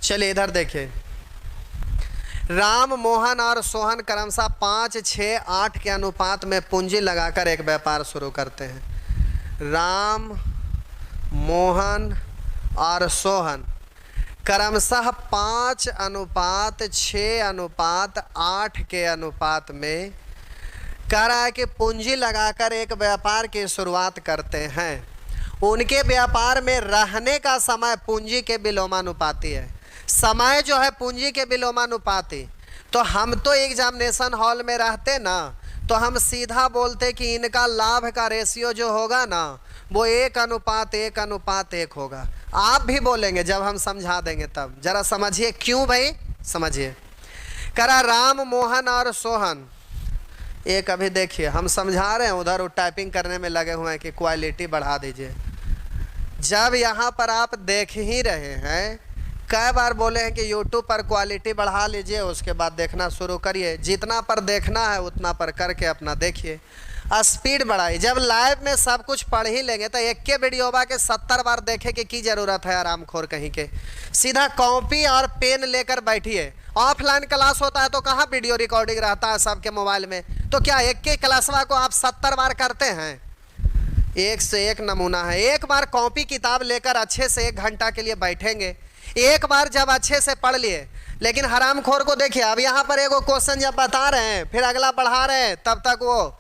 चलिए इधर देखिए, राम, मोहन और सोहन क्रमशः 5, 6, 8 के अनुपात में पूंजी लगाकर एक व्यापार शुरू करते हैं। राम, मोहन और सोहन क्रमशः 5:6:8 के अनुपात में कह रहा है कि पूंजी लगाकर एक व्यापार की शुरुआत करते हैं। उनके व्यापार में रहने का समय पूंजी के विलोमानुपाती है। समय जो है पूंजी के विलोमानुपाती। तो हम तो एग्जामिनेशन हॉल में रहते ना, तो हम सीधा बोलते कि इनका लाभ का रेशियो जो होगा ना वो 1:1:1 होगा। आप भी बोलेंगे जब हम समझा देंगे तब। जरा समझिए क्यों भाई, समझिए। करा राम, मोहन और सोहन, एक अभी देखिए हम समझा रहे हैं, उधर वो टाइपिंग करने में लगे हुए हैं कि क्वालिटी बढ़ा दीजिए। जब यहाँ पर आप देख ही रहे हैं, कई बार बोले हैं कि YouTube पर क्वालिटी बढ़ा लीजिए, उसके बाद देखना शुरू करिए। जितना पर देखना है उतना पर करके अपना देखिए, स्पीड बढ़ाइए। जब लाइव में सब कुछ पढ़ ही लेंगे तो एक के वीडियो के 70 बार देखे की ज़रूरत है आरामखोर कहीं के। सीधा कॉपी और पेन लेकर बैठिए। ऑफलाइन क्लास होता है तो कहाँ वीडियो रिकॉर्डिंग रहता है सबके मोबाइल में, तो क्या एक के क्लासवा को आप 70 बार करते हैं? एक से एक नमूना है। एक बार कॉपी किताब लेकर अच्छे से 1 घंटा के लिए बैठेंगे, एक बार जब अच्छे से पढ़ लिए। लेकिन हरामखोर को देखिए, अब यहाँ पर एगो क्वेश्चन जब बता रहे हैं फिर अगला बढ़ा रहे हैं, तब तक वो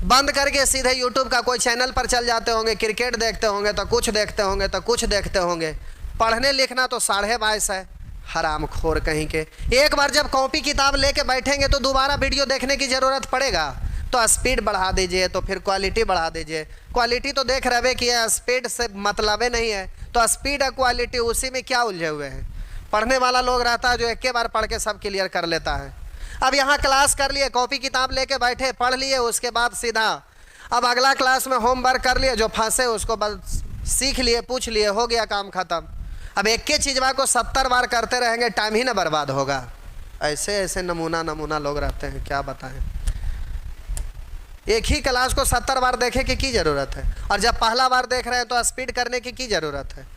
बंद करके सीधे YouTube का कोई चैनल पर चल जाते होंगे। क्रिकेट देखते होंगे तो कुछ देखते होंगे तो कुछ देखते होंगे। पढ़ने लिखना तो 22:30 है। हरामखोर कहीं के। एक बार जब कॉपी किताब लेके बैठेंगे तो दोबारा वीडियो देखने की ज़रूरत पड़ेगा। तो स्पीड बढ़ा दीजिए, तो फिर क्वालिटी बढ़ा दीजिए। क्वालिटी तो देख रहे कि स्पीड से मतलब नहीं है, तो स्पीड और क्वालिटी उसी में क्या उलझे हुए हैं। पढ़ने वाला लोग रहता है जो एक के बार पढ़ के सब क्लियर कर लेता है। अब यहाँ क्लास कर लिए, कॉपी किताब लेके बैठे, पढ़ लिए, उसके बाद सीधा अब अगला क्लास में होमवर्क कर लिए, जो फंसे उसको बस सीख लिए, पूछ लिए, हो गया काम ख़त्म। अब एक के चीज़वा को 70 बार करते रहेंगे, टाइम ही ना बर्बाद होगा। ऐसे ऐसे नमूना लोग रहते हैं, क्या बताएं। एक ही क्लास को 70 बार देखे की ज़रूरत है? और जब पहला बार देख रहे हैं तो स्पीड करने की ज़रूरत है?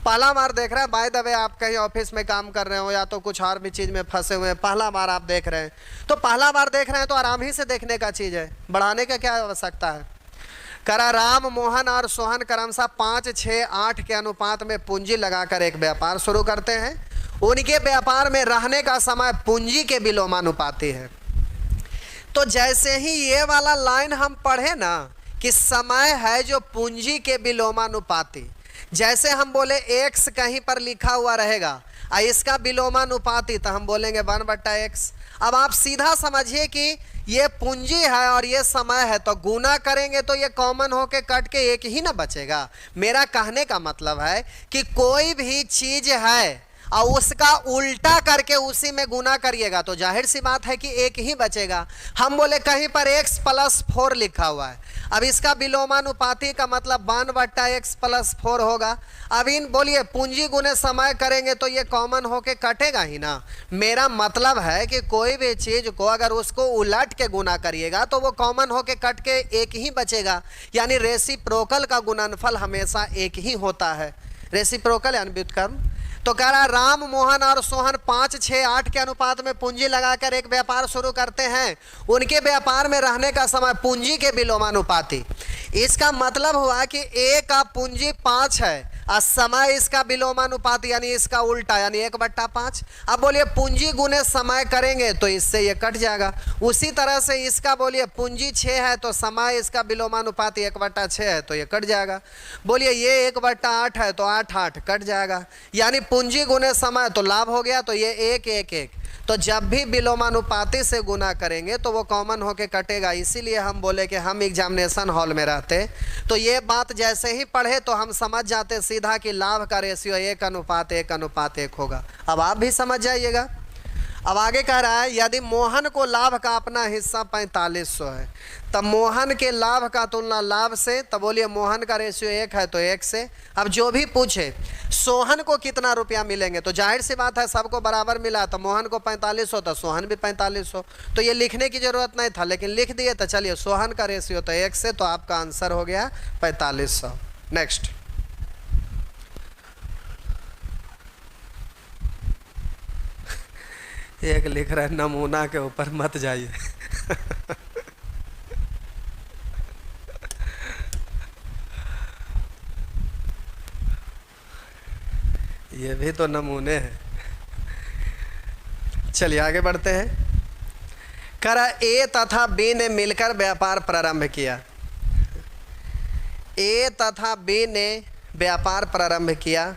पहला बार देख रहे हैं, बाय द वे आप कहीं ऑफिस में काम कर रहे हो या तो कुछ और भी चीज़ में फंसे हुए हैं, पहला बार आप देख रहे हैं, तो पहला बार देख रहे हैं तो आराम ही से देखने का चीज़ है, बढ़ाने का क्या आवश्यकता है। करा राम, मोहन और सोहन क्रमशः 5, 6, 8 के अनुपात में पूंजी लगाकर एक व्यापार शुरू करते हैं। उनके व्यापार में रहने का समय पूंजी के विलोमानुपाती है। तो जैसे ही ये वाला लाइन हम पढ़े ना कि समय है जो पूंजी के विलोमानुपाती, जैसे हम बोले x कहीं पर लिखा हुआ रहेगा और इसका विलोमानुपाती, तो हम बोलेंगे 1/x। अब आप सीधा समझिए कि ये पूंजी है और ये समय है, तो गुना करेंगे तो ये कॉमन होके कट के एक ही ना बचेगा। मेरा कहने का मतलब है कि कोई भी चीज है और उसका उल्टा करके उसी में गुना करिएगा तो जाहिर सी बात है कि एक ही बचेगा। हम बोले कहीं पर x + 4 लिखा हुआ है, अब इसका विलोमानुपाती का मतलब 1/x + 4 होगा। अब इन बोलिए पूंजी गुने समय करेंगे तो ये कॉमन होके कटेगा ही ना। मेरा मतलब है कि कोई भी चीज़ को अगर उसको उलट के गुना करिएगा तो वो कॉमन होके कट के एक ही बचेगा। यानी रेसिप्रोकल का गुणनफल हमेशा एक ही होता है। रेसिप्रोकल यानी व्युत्क्रम। तो कह रहा राम, मोहन और सोहन 5, 6, 8 के अनुपात में पूंजी लगाकर एक व्यापार शुरू करते हैं। उनके व्यापार में रहने का समय पूंजी के विलोमानुपाती। इसका मतलब हुआ कि ए का पूंजी 5 है और समय इसका विलोमानुपाती यानी इसका उल्टा यानी 1/5। अब बोलिए पूंजी गुने समय करेंगे तो इससे ये कट जाएगा। उसी तरह से इसका बोलिए पूंजी 6 है तो समय इसका विलोमानुपाती 1/6 है तो ये कट जाएगा। बोलिए ये 1/8 है तो 8 कट जाएगा। यानी पूंजी गुने समय तो लाभ हो गया, तो ये 1 1 1। तो जब भी विलोमानुपाती से गुना करेंगे तो वो कॉमन होके कटेगा। इसीलिए हम बोले कि हम एग्जामिनेशन हॉल में रहते तो ये बात जैसे ही पढ़े तो हम समझ जाते सीधा कि लाभ का रेशियो 1:1:1 होगा। अब आप भी समझ जाइएगा। अब आगे कह रहा है यदि मोहन को लाभ का अपना हिस्सा 4500 है, तब मोहन के लाभ का तुलना लाभ से, तब बोलिए मोहन का रेशियो 1 है तो 1 से। अब जो भी पूछे सोहन को कितना रुपया मिलेंगे, तो जाहिर सी बात है सबको बराबर मिला, तो मोहन को 4500 तो सोहन भी 4500, तो ये लिखने की ज़रूरत नहीं था, लेकिन लिख दिए। तो चलिए सोहन का रेशियो तो 1 से, तो आपका आंसर हो गया 4500। नेक्स्ट, एक लिख रहा है नमूना के ऊपर मत जाइए। ये भी तो नमूने हैं। चलिए आगे बढ़ते हैं। करा ए तथा बी ने मिलकर व्यापार प्रारंभ किया। ए तथा बी ने व्यापार प्रारंभ किया।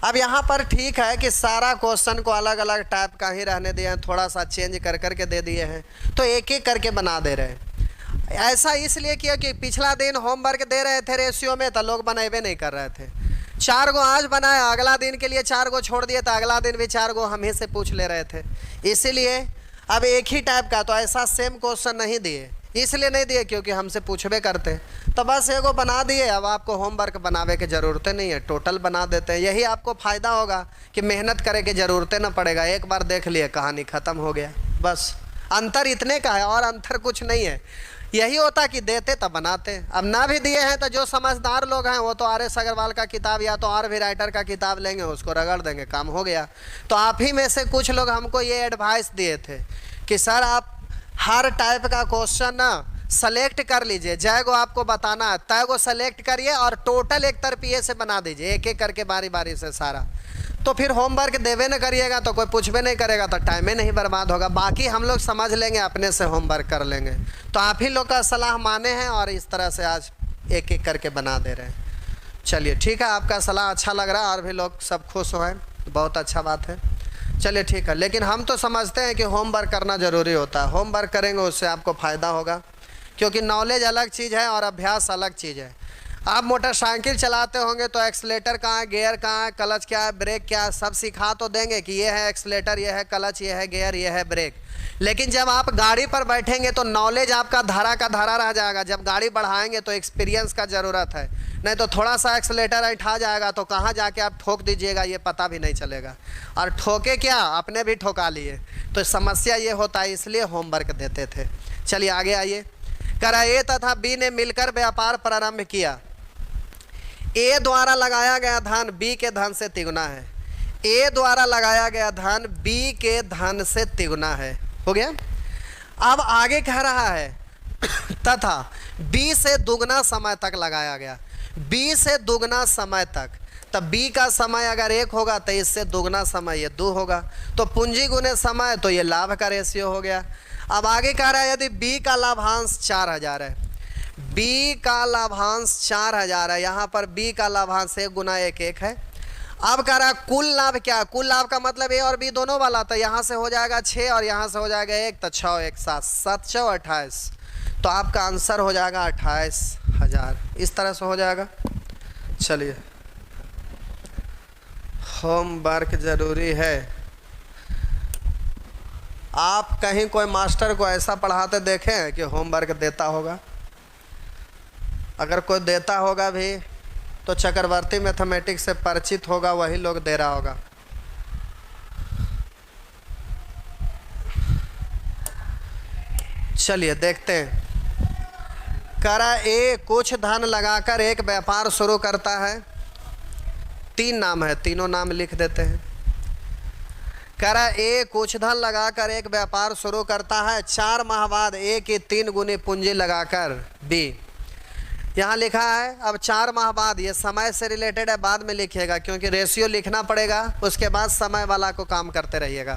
अब यहाँ पर ठीक है कि सारा क्वेश्चन को अलग अलग टाइप का ही रहने दिए हैं, थोड़ा सा चेंज कर करके दे दिए हैं, तो एक एक करके बना दे रहे हैं। ऐसा इसलिए किया कि पिछला दिन होमवर्क दे रहे थे रेशियो में, तो लोग बनाए नहीं कर रहे थे। 4 गो आज बनाए, अगला दिन के लिए 4 गो छोड़ दिए, तो अगला दिन भी 4 गो हम ही से पूछ ले रहे थे। इसीलिए अब एक ही टाइप का, तो ऐसा सेम क्वेश्चन नहीं दिए। इसलिए नहीं दिए क्योंकि हमसे पूछबे करते, तो बस एगो बना दिए। अब आपको होमवर्क बनावे की ज़रूरत नहीं है, टोटल बना देते हैं। यही आपको फ़ायदा होगा कि मेहनत करे की ज़रूरत ना पड़ेगा, एक बार देख लिए कहानी ख़त्म हो गया। बस अंतर इतने का है और अंतर कुछ नहीं है। यही होता कि देते तब बनाते। अब ना भी दिए हैं तो जो समझदार लोग हैं वो तो RS अग्रवाल का किताब या तो और भी राइटर का किताब लेंगे, उसको रगड़ देंगे, काम हो गया। तो आप ही में से कुछ लोग हमको ये एडवाइस दिए थे कि सर आप हर टाइप का क्वेश्चन ना सेलेक्ट कर लीजिए, जय गो आपको बताना है तय गो सेलेक्ट करिए और टोटल एक तरफिए से बना दीजिए, एक एक करके बारी बारी से सारा। तो फिर होमवर्क देवे न करिएगा तो कोई पूछबे नहीं करेगा, तो टाइम ही नहीं बर्बाद होगा। बाकी हम लोग समझ लेंगे, अपने से होमवर्क कर लेंगे। तो आप ही लोग का सलाह माने हैं और इस तरह से आज एक एक करके बना दे रहे हैं। चलिए ठीक है, आपका सलाह अच्छा लग रहा है और भी लोग सब खुश हो हैं, बहुत अच्छा बात है। चलिए ठीक है, लेकिन हम तो समझते हैं कि होमवर्क करना ज़रूरी होता है। होमवर्क करेंगे उससे आपको फ़ायदा होगा, क्योंकि नॉलेज अलग चीज़ है और अभ्यास अलग चीज़ है। आप मोटरसाइकिल चलाते होंगे तो एक्सीलेटर कहाँ है, गियर कहाँ है, क्लच क्या है, ब्रेक क्या है, सब सिखा तो देंगे कि ये है एक्सीलेटर, ये है क्लच, ये है गियर, ये है ब्रेक। लेकिन जब आप गाड़ी पर बैठेंगे तो नॉलेज आपका धारा का धारा रह जाएगा। जब गाड़ी बढ़ाएंगे तो एक्सपीरियंस का ज़रूरत है, नहीं तो थोड़ा सा एक्सीलेटर ऐठा जाएगा तो कहाँ जाके आप ठोक दीजिएगा ये पता भी नहीं चलेगा, और ठोके क्या अपने भी ठोका लिए। तो समस्या ये होता है, इसलिए होमवर्क देते थे। चलिए आगे आइए। करा ए तथा बी ने मिलकर व्यापार प्रारंभ किया। ए द्वारा लगाया गया धन बी के धन से तिगुना है। ए द्वारा लगाया गया धन बी के धन से तिगुना है, हो गया। अब आगे कह रहा है तथा बी से दुगना समय तक लगाया गया। बी से दुगना समय तक, तब बी का समय अगर 1 होगा तो इससे दुगना समय ये 2 होगा, तो पूंजी गुने समय, तो ये लाभ का रेशियो हो गया। अब आगे कह रहा है यदि बी का लाभांश 4000 है, बी का लाभांश 4000 है, यहाँ पर बी का लाभांश 1 गुना 1 है। अब कह रहा है कुल लाभ क्या, कुल लाभ का मतलब ए और बी दोनों वाला, तो यहाँ से हो जाएगा 6 और यहाँ से हो जाएगा 1, तो 6 1 7 7 6 28, तो आपका आंसर हो जाएगा 28000। इस तरह से हो जाएगा। चलिए होमवर्क ज़रूरी है। आप कहीं कोई मास्टर को ऐसा पढ़ाते देखे हैं कि होमवर्क देता होगा? अगर कोई देता होगा भी तो चक्रवर्ती मैथमेटिक्स से परिचित होगा, वही लोग दे रहा होगा। चलिए देखते हैं। करा ए कुछ धन लगाकर एक व्यापार शुरू करता है। 3 नाम है, तीनों नाम लिख देते हैं। करा ए कुछ धन लगाकर एक व्यापार शुरू करता है, 4 माह बाद ए की 3 गुनी पूंजी लगाकर बी। यहाँ लिखा है अब 4 माह बाद, ये समय से रिलेटेड है, बाद में लिखिएगा क्योंकि रेशियो लिखना पड़ेगा, उसके बाद समय वाला को काम करते रहिएगा।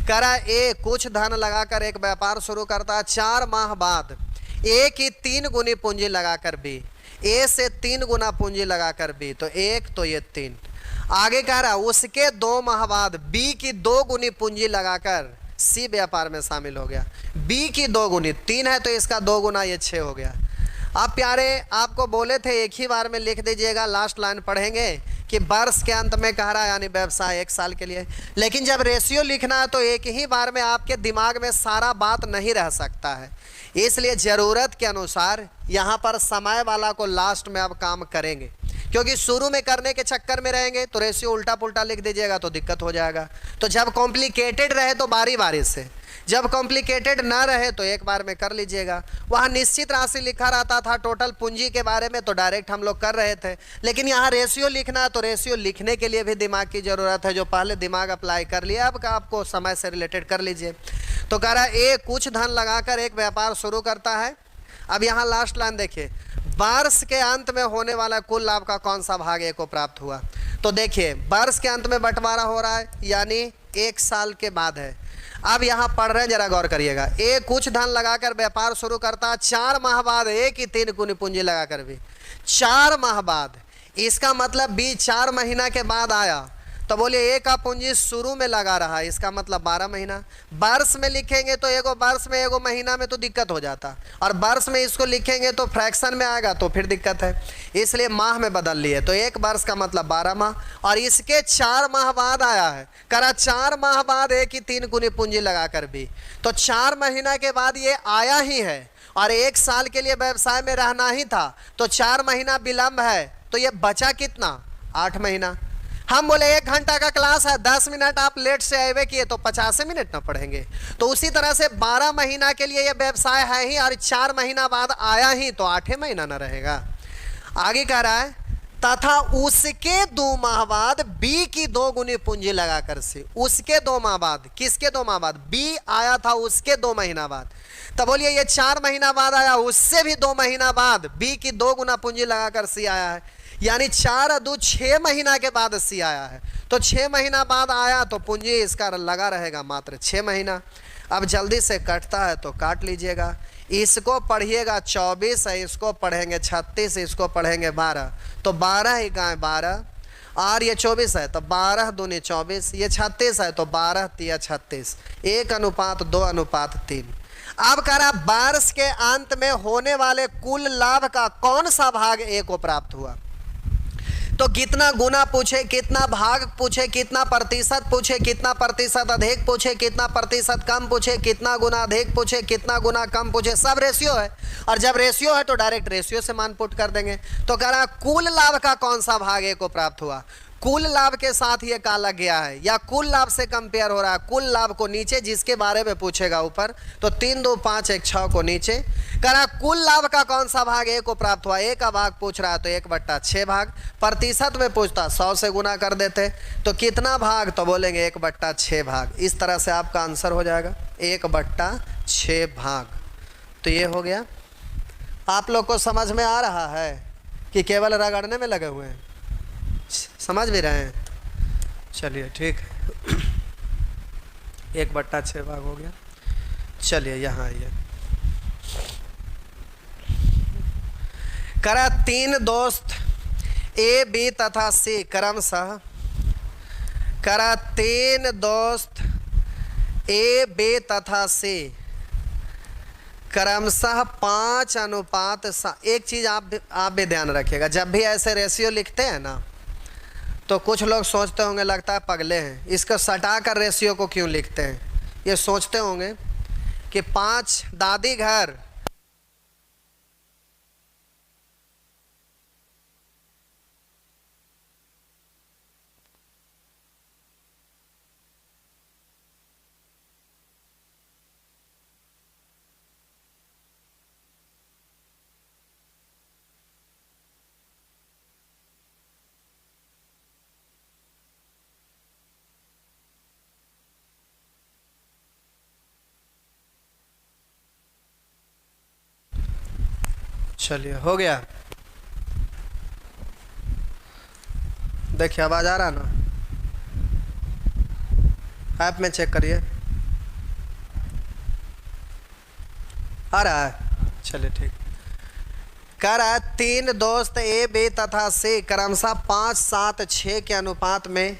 करा ए कुछ धन लगाकर एक व्यापार शुरू करता है, 4 माह बाद ए की 3 गुनी पूंजी लगाकर बी। ए से 3 गुना पूंजी लगाकर बी, तो 1 तो ये 3। आगे कह रहा उसके 2 माह बाद बी की 2 गुनी पूंजी लगाकर सी व्यापार में शामिल हो गया। बी की 2 गुनी, 3 है तो इसका 2 गुना, ये 6 हो गया। अब प्यारे आपको बोले थे एक ही बार में लिख दीजिएगा, लास्ट लाइन पढ़ेंगे कि वर्ष के अंत में कह रहा है यानी व्यवसाय 1 साल के लिए। लेकिन जब रेशियो लिखना है तो एक ही बार में आपके दिमाग में सारा बात नहीं रह सकता है, इसलिए ज़रूरत के अनुसार यहाँ पर समय वाला को लास्ट में अब काम करेंगे, क्योंकि शुरू में करने के चक्कर में रहेंगे तो रेशियो उल्टा पुल्टा लिख दीजिएगा तो दिक्कत हो जाएगा। तो जब कॉम्प्लिकेटेड रहे तो बारी बारी से, जब कॉम्प्लिकेटेड ना रहे तो एक बार में कर लीजिएगा। वहाँ निश्चित राशि लिखा रहता था टोटल पूंजी के बारे में तो डायरेक्ट हम लोग कर रहे थे, लेकिन यहाँ रेशियो लिखना है तो रेशियो लिखने के लिए भी दिमाग की ज़रूरत है। जो पहले दिमाग अप्लाई कर लिया अब आपको समय से रिलेटेड कर लीजिए। तो कह रहा है ए कुछ धन लगाकर एक व्यापार शुरू करता है। अब यहाँ लास्ट लाइन देखिए, वर्ष के अंत में होने वाला कुल लाभ का कौन सा भाग ए को प्राप्त हुआ। तो देखिए वर्ष के अंत में बंटवारा हो रहा है यानी 1 साल के बाद है। अब यहाँ पढ़ रहे हैं, जरा गौर करिएगा। ए कुछ धन लगाकर व्यापार शुरू करता है 4 माह बाद ए की 3 गुनी पूंजी लगाकर भी 4 माह बाद, इसका मतलब बी 4 महीना के बाद आया तो बोलिए ए का पूंजी शुरू में लगा रहा है, इसका मतलब 12 महीना। वर्ष में लिखेंगे तो एगो वर्ष में एगो महीना में तो दिक्कत हो जाता, और वर्ष में इसको लिखेंगे तो फ्रैक्शन में आएगा तो फिर दिक्कत है, इसलिए माह में बदल लिए। तो 1 वर्ष का मतलब 12 माह, और इसके 4 माह बाद आया है। करा 4 माह बाद ए की 3 गुनी पूंजी लगाकर भी, तो 4 महीना के बाद ये आया ही है और 1 साल के लिए व्यवसाय में रहना ही था, तो 4 महीना विलंब है तो ये बचा कितना, 8 महीना। हम बोले 1 घंटा का क्लास है, 10 मिनट आप लेट से आए किए तो 50 मिनट ना पढ़ेंगे। तो उसी तरह से 12 महीना के लिए ये व्यवसाय है ही और 4 महीना बाद आया ही तो 8 महीना ना रहेगा। आगे कह रहा है तथा उसके 2 माह बाद बी की 2 गुनी पूंजी लगाकर से, उसके 2 माह बाद, किसके 2 माह बाद, बी आया था उसके 2 महीना बाद। तब बोलिए ये 4 महीना बाद आया, उससे भी 2 महीना बाद बी की 2 गुना पूंजी लगाकर सी आया है, यानी 4 और 2 6 महीना के बाद सी आया है। तो 6 महीना बाद आया तो पूंजी इसका लगा रहेगा मात्र 6 महीना। अब जल्दी से कटता है तो काट लीजिएगा। इसको पढ़िएगा 24 है, इसको पढ़ेंगे 36, इसको पढ़ेंगे 12, तो 12 ही कहाँ है 12, और ये 24 है तो 12 दूनी 24, ये 36 है तो 12 तिया 36, 1:2:3। अब कह रहा वर्ष के अंत में होने वाले कुल लाभ का कौन सा भाग ए को प्राप्त हुआ। तो कितना गुना पूछे, कितना भाग पूछे, कितना प्रतिशत पूछे, कितना प्रतिशत अधिक पूछे, कितना प्रतिशत कम पूछे, कितना गुना अधिक पूछे, कितना गुना कम पूछे, सब रेशियो है। और जब रेशियो है तो डायरेक्ट रेशियो से मान पुट कर देंगे। तो कह रहा कुल लाभ का कौन सा भाग ए को प्राप्त हुआ। कुल लाभ के साथ ये का लग गया है या कुल लाभ से कंपेयर हो रहा है। कुल लाभ को नीचे जिसके बारे में पूछेगा ऊपर, तो 3 2 5 1 6 को नीचे। कह रहा कुल लाभ का कौन सा भाग ए को प्राप्त हुआ। ए का भाग पूछ रहा है तो 1/6 भाग। प्रतिशत में पूछता 100 से गुना कर देते तो कितना भाग, तो बोलेंगे 1/6 भाग। इस तरह से आपका आंसर हो जाएगा 1/6 भाग। तो ये हो गया। आप लोग को समझ में आ रहा है कि केवल रगड़ने में लगे हुए हैं, समझ भी रहे हैं। चलिए ठीक है, 1/6 भाग हो गया। चलिए यहाँ आइए। करा 3 दोस्त ए बी तथा सी क्रमशः, करा 3 दोस्त ए बी तथा सी क्रमशः 5:7। एक चीज़ आप भी ध्यान रखिएगा, जब भी ऐसे रेशियो लिखते हैं ना तो कुछ लोग सोचते होंगे लगता है पगले हैं, इसको सटा कर रेशियो को क्यों लिखते हैं। ये सोचते होंगे कि 5 दादी घर चलिए हो गया। देखिए आवाज़ आ रहा ना, ऐप में चेक करिए आ रहा है। चलिए ठीक। कह रहा है 3 दोस्त ए बी तथा सी क्रमशः 5, 7, 6 के अनुपात में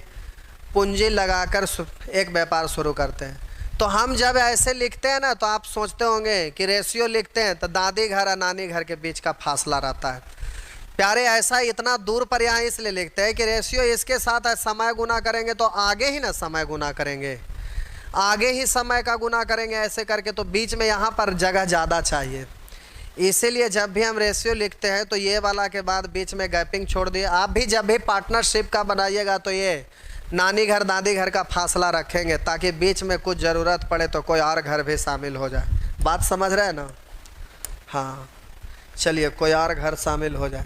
पूंजी लगाकर एक व्यापार शुरू करते हैं। तो हम जब ऐसे लिखते हैं ना तो आप सोचते होंगे कि रेशियो लिखते हैं तो दादी घर और नानी घर के बीच का फासला रहता है। प्यारे ऐसा इतना दूर पर यहाँ इसलिए लिखते हैं कि रेशियो इसके साथ समय गुना करेंगे तो आगे ही ना समय गुना करेंगे, आगे ही समय का गुना करेंगे ऐसे करके, तो बीच में यहाँ पर जगह ज़्यादा चाहिए। इसीलिए जब भी हम रेशियो लिखते हैं तो ये वाला के बाद बीच में गैपिंग छोड़ दिए। आप भी जब भी पार्टनरशिप का बनाइएगा तो ये नानी घर दादी घर का फासला रखेंगे ताकि बीच में कुछ ज़रूरत पड़े तो कोई और घर भी शामिल हो जाए। बात समझ रहे हैं ना? हाँ चलिए, कोई और घर शामिल हो जाए।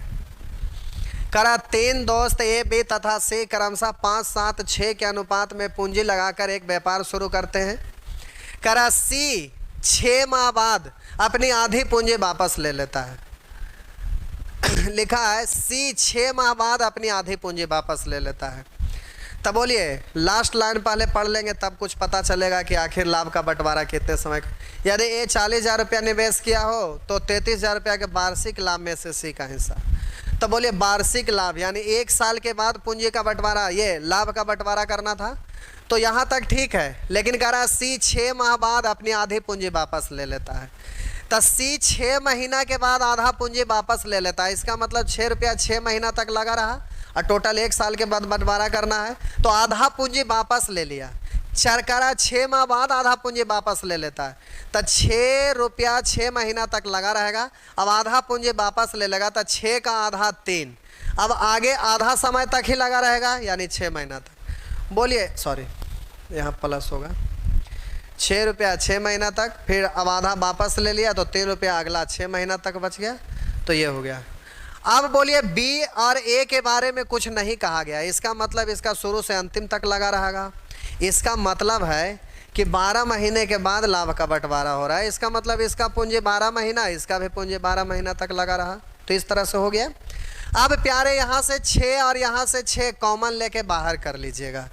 करा 3 दोस्त ए बी तथा सी क्रमशः 5, 7, 6 के अनुपात में पूंजी लगाकर एक व्यापार शुरू करते हैं। करा सी 6 माह बाद अपनी आधी पूंजी वापस ले लेता है। लिखा है सी 6 माह बाद अपनी आधी पूंजी वापस ले लेता है। तब बोलिए लास्ट लाइन पहले पढ़ लेंगे तब कुछ पता चलेगा कि आखिर लाभ का बंटवारा कितने समय। यदि ए 40,000 रुपया निवेश किया हो तो 33,000 रुपया के वार्षिक लाभ में से सी का हिस्सा। तो बोलिए वार्षिक लाभ यानी 1 साल के बाद पूंजी का बंटवारा, ये लाभ का बंटवारा करना था। तो यहाँ तक ठीक है, लेकिन कह रहा है सी 6 माह बाद अपनी आधी पूंजी वापस ले लेता है। तो सी 6 महीना के बाद आधा पूंजी वापस ले लेता है। इसका मतलब 6 रुपया 6 महीना तक लगा रहा और टोटल 1 साल के बाद बंटवारा करना है तो आधा पूंजी वापस ले लिया। सरकारा 6 माह बाद आधा पूंजी वापस ले लेता है तो 6 रुपया 6 महीना तक लगा रहेगा। अब आधा पूंजी वापस ले लेगा तो 6 का आधा 3, अब आगे आधा समय तक ही लगा रहेगा यानी 6 महीना तक। बोलिए सॉरी यहाँ प्लस होगा, 6 रुपया 6 महीना तक, फिर अब आधा वापस ले लिया तो 3 रुपया अगला 6 महीना तक बच गया। तो ये हो गया। अब बोलिए बी और ए के बारे में कुछ नहीं कहा गया, इसका मतलब इसका शुरू से अंतिम तक लगा रहेगा। इसका मतलब है कि 12 महीने के बाद लाभ का बंटवारा हो रहा है। इसका मतलब इसका पूंजी 12 महीना, इसका भी पूंजी 12 महीना तक लगा रहा। तो इस तरह से हो गया। अब प्यारे यहाँ से 6 और यहाँ से 6 कॉमन लेके बाहर कर लीजिएगा।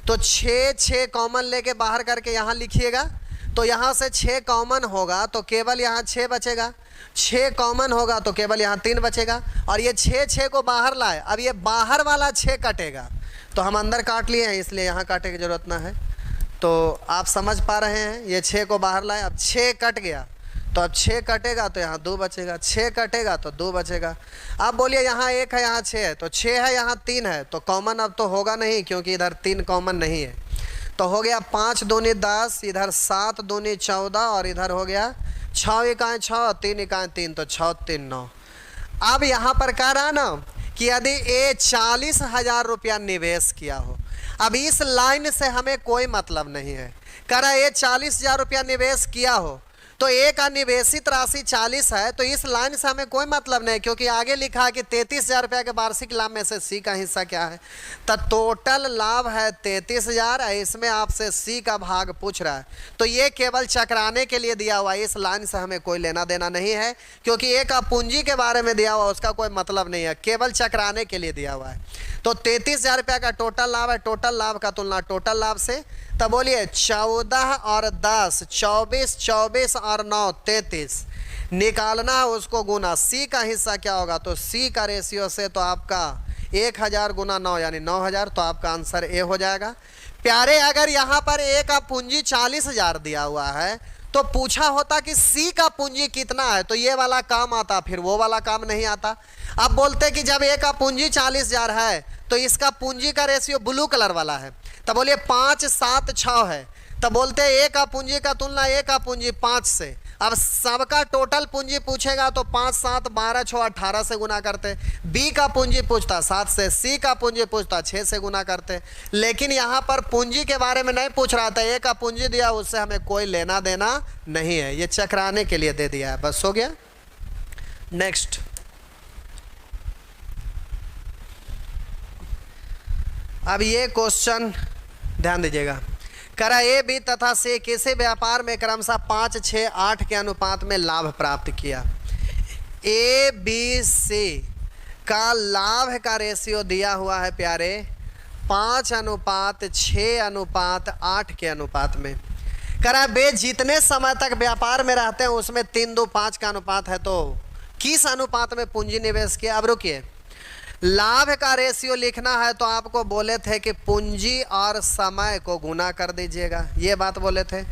तो 6 कॉमन लेके बाहर करके यहाँ लिखिएगा। तो यहाँ से 6 कॉमन होगा तो केवल यहाँ 6 बचेगा, 6 कॉमन होगा तो केवल यहाँ 3 बचेगा। और ये 6 को बाहर लाए, अब ये बाहर वाला 6 कटेगा तो हम अंदर काट लिए हैं इसलिए यहाँ काटे की ज़रूरत ना है। तो आप समझ पा रहे हैं, ये 6 को बाहर लाए, अब 6 कट गया तो अब 6 कटेगा तो यहाँ 2 बचेगा, 6 कटेगा तो 2 बचेगा। अब बोलिए यहाँ 1 है यहाँ 6 है, तो 6 है यहाँ 3 है, तो कॉमन अब तो होगा नहीं क्योंकि इधर 3 कॉमन नहीं है। तो हो गया 5 दूनी 10, इधर 7 दूनी 14 और इधर हो गया 6 इकाई 6, 3 इकाई 3, तो 6 3 9। अब यहाँ पर कह रहा ना कि यदि ए 40,000 रुपया निवेश किया हो, अब इस लाइन से हमें कोई मतलब नहीं है। कह रहा ए 40,000 रुपया निवेश किया हो तो ए का निवेशित राशि 40 है, तो इस लाइन से हमें कोई मतलब नहीं क्योंकि आगे लिखा है कि 33,000 रुपया के वार्षिक लाभ में से सी का हिस्सा क्या है। तो टोटल लाभ है 33,000, इसमें आपसे सी का भाग पूछ रहा है। तो ये केवल चक्राने के लिए दिया हुआ है, इस लाइन से हमें कोई लेना देना नहीं है क्योंकि ए का पूंजी के बारे में दिया हुआ उसका कोई मतलब नहीं है, केवल चक्राने के लिए दिया हुआ है। तो 33,000 रुपया का टोटल लाभ है, टोटल लाभ का तुलना टोटल लाभ से। तब बोलिए 14 और 10 24, 24 और 9 33 निकालना है, उसको गुना। सी का हिस्सा क्या होगा, तो सी का रेशियो से तो आपका 1000 गुना 9 यानी 9,000, तो आपका आंसर ए हो जाएगा। प्यारे अगर यहाँ पर ए का पूंजी 40,000 दिया हुआ है तो पूछा होता कि सी का पूंजी कितना है तो ये वाला काम आता, फिर वो वाला काम नहीं आता। अब बोलते कि जब ए का पूंजी 40,000 है तो इसका पूंजी का रेशियो ब्लू कलर वाला है, तब बोलिए 5 7 6 है, तब बोलते हैं ए का पूंजी का तुलना ए का पूंजी 5 से। अब सबका टोटल पूंजी पूछेगा तो 5 7 12 6 18 से गुना करते। बी का पूंजी पूछता 7 से, सी का पूंजी पूछता 6 से गुना करते। लेकिन यहाँ पर पूंजी के बारे में नहीं पूछ रहा था, ए का पूंजी दिया उससे हमें कोई लेना देना नहीं है, ये चक्राने के लिए दे दिया है, बस हो गया। नेक्स्ट अब ये क्वेश्चन ध्यान दीजिएगा। करा ए बी तथा सी किसी व्यापार में क्रमशः 5 6 8 के अनुपात में लाभ प्राप्त किया। ए बी सी का लाभ का रेशियो दिया हुआ है प्यारे 5:6:8 के अनुपात में। करा बे जितने समय तक व्यापार में रहते हैं उसमें 3 2 5 का अनुपात है तो किस अनुपात में पूंजी निवेश किया। अब रुकिए, लाभ का रेशियो लिखना है तो आपको बोले थे कि पूंजी और समय को गुना कर दीजिएगा, ये बात बोले थे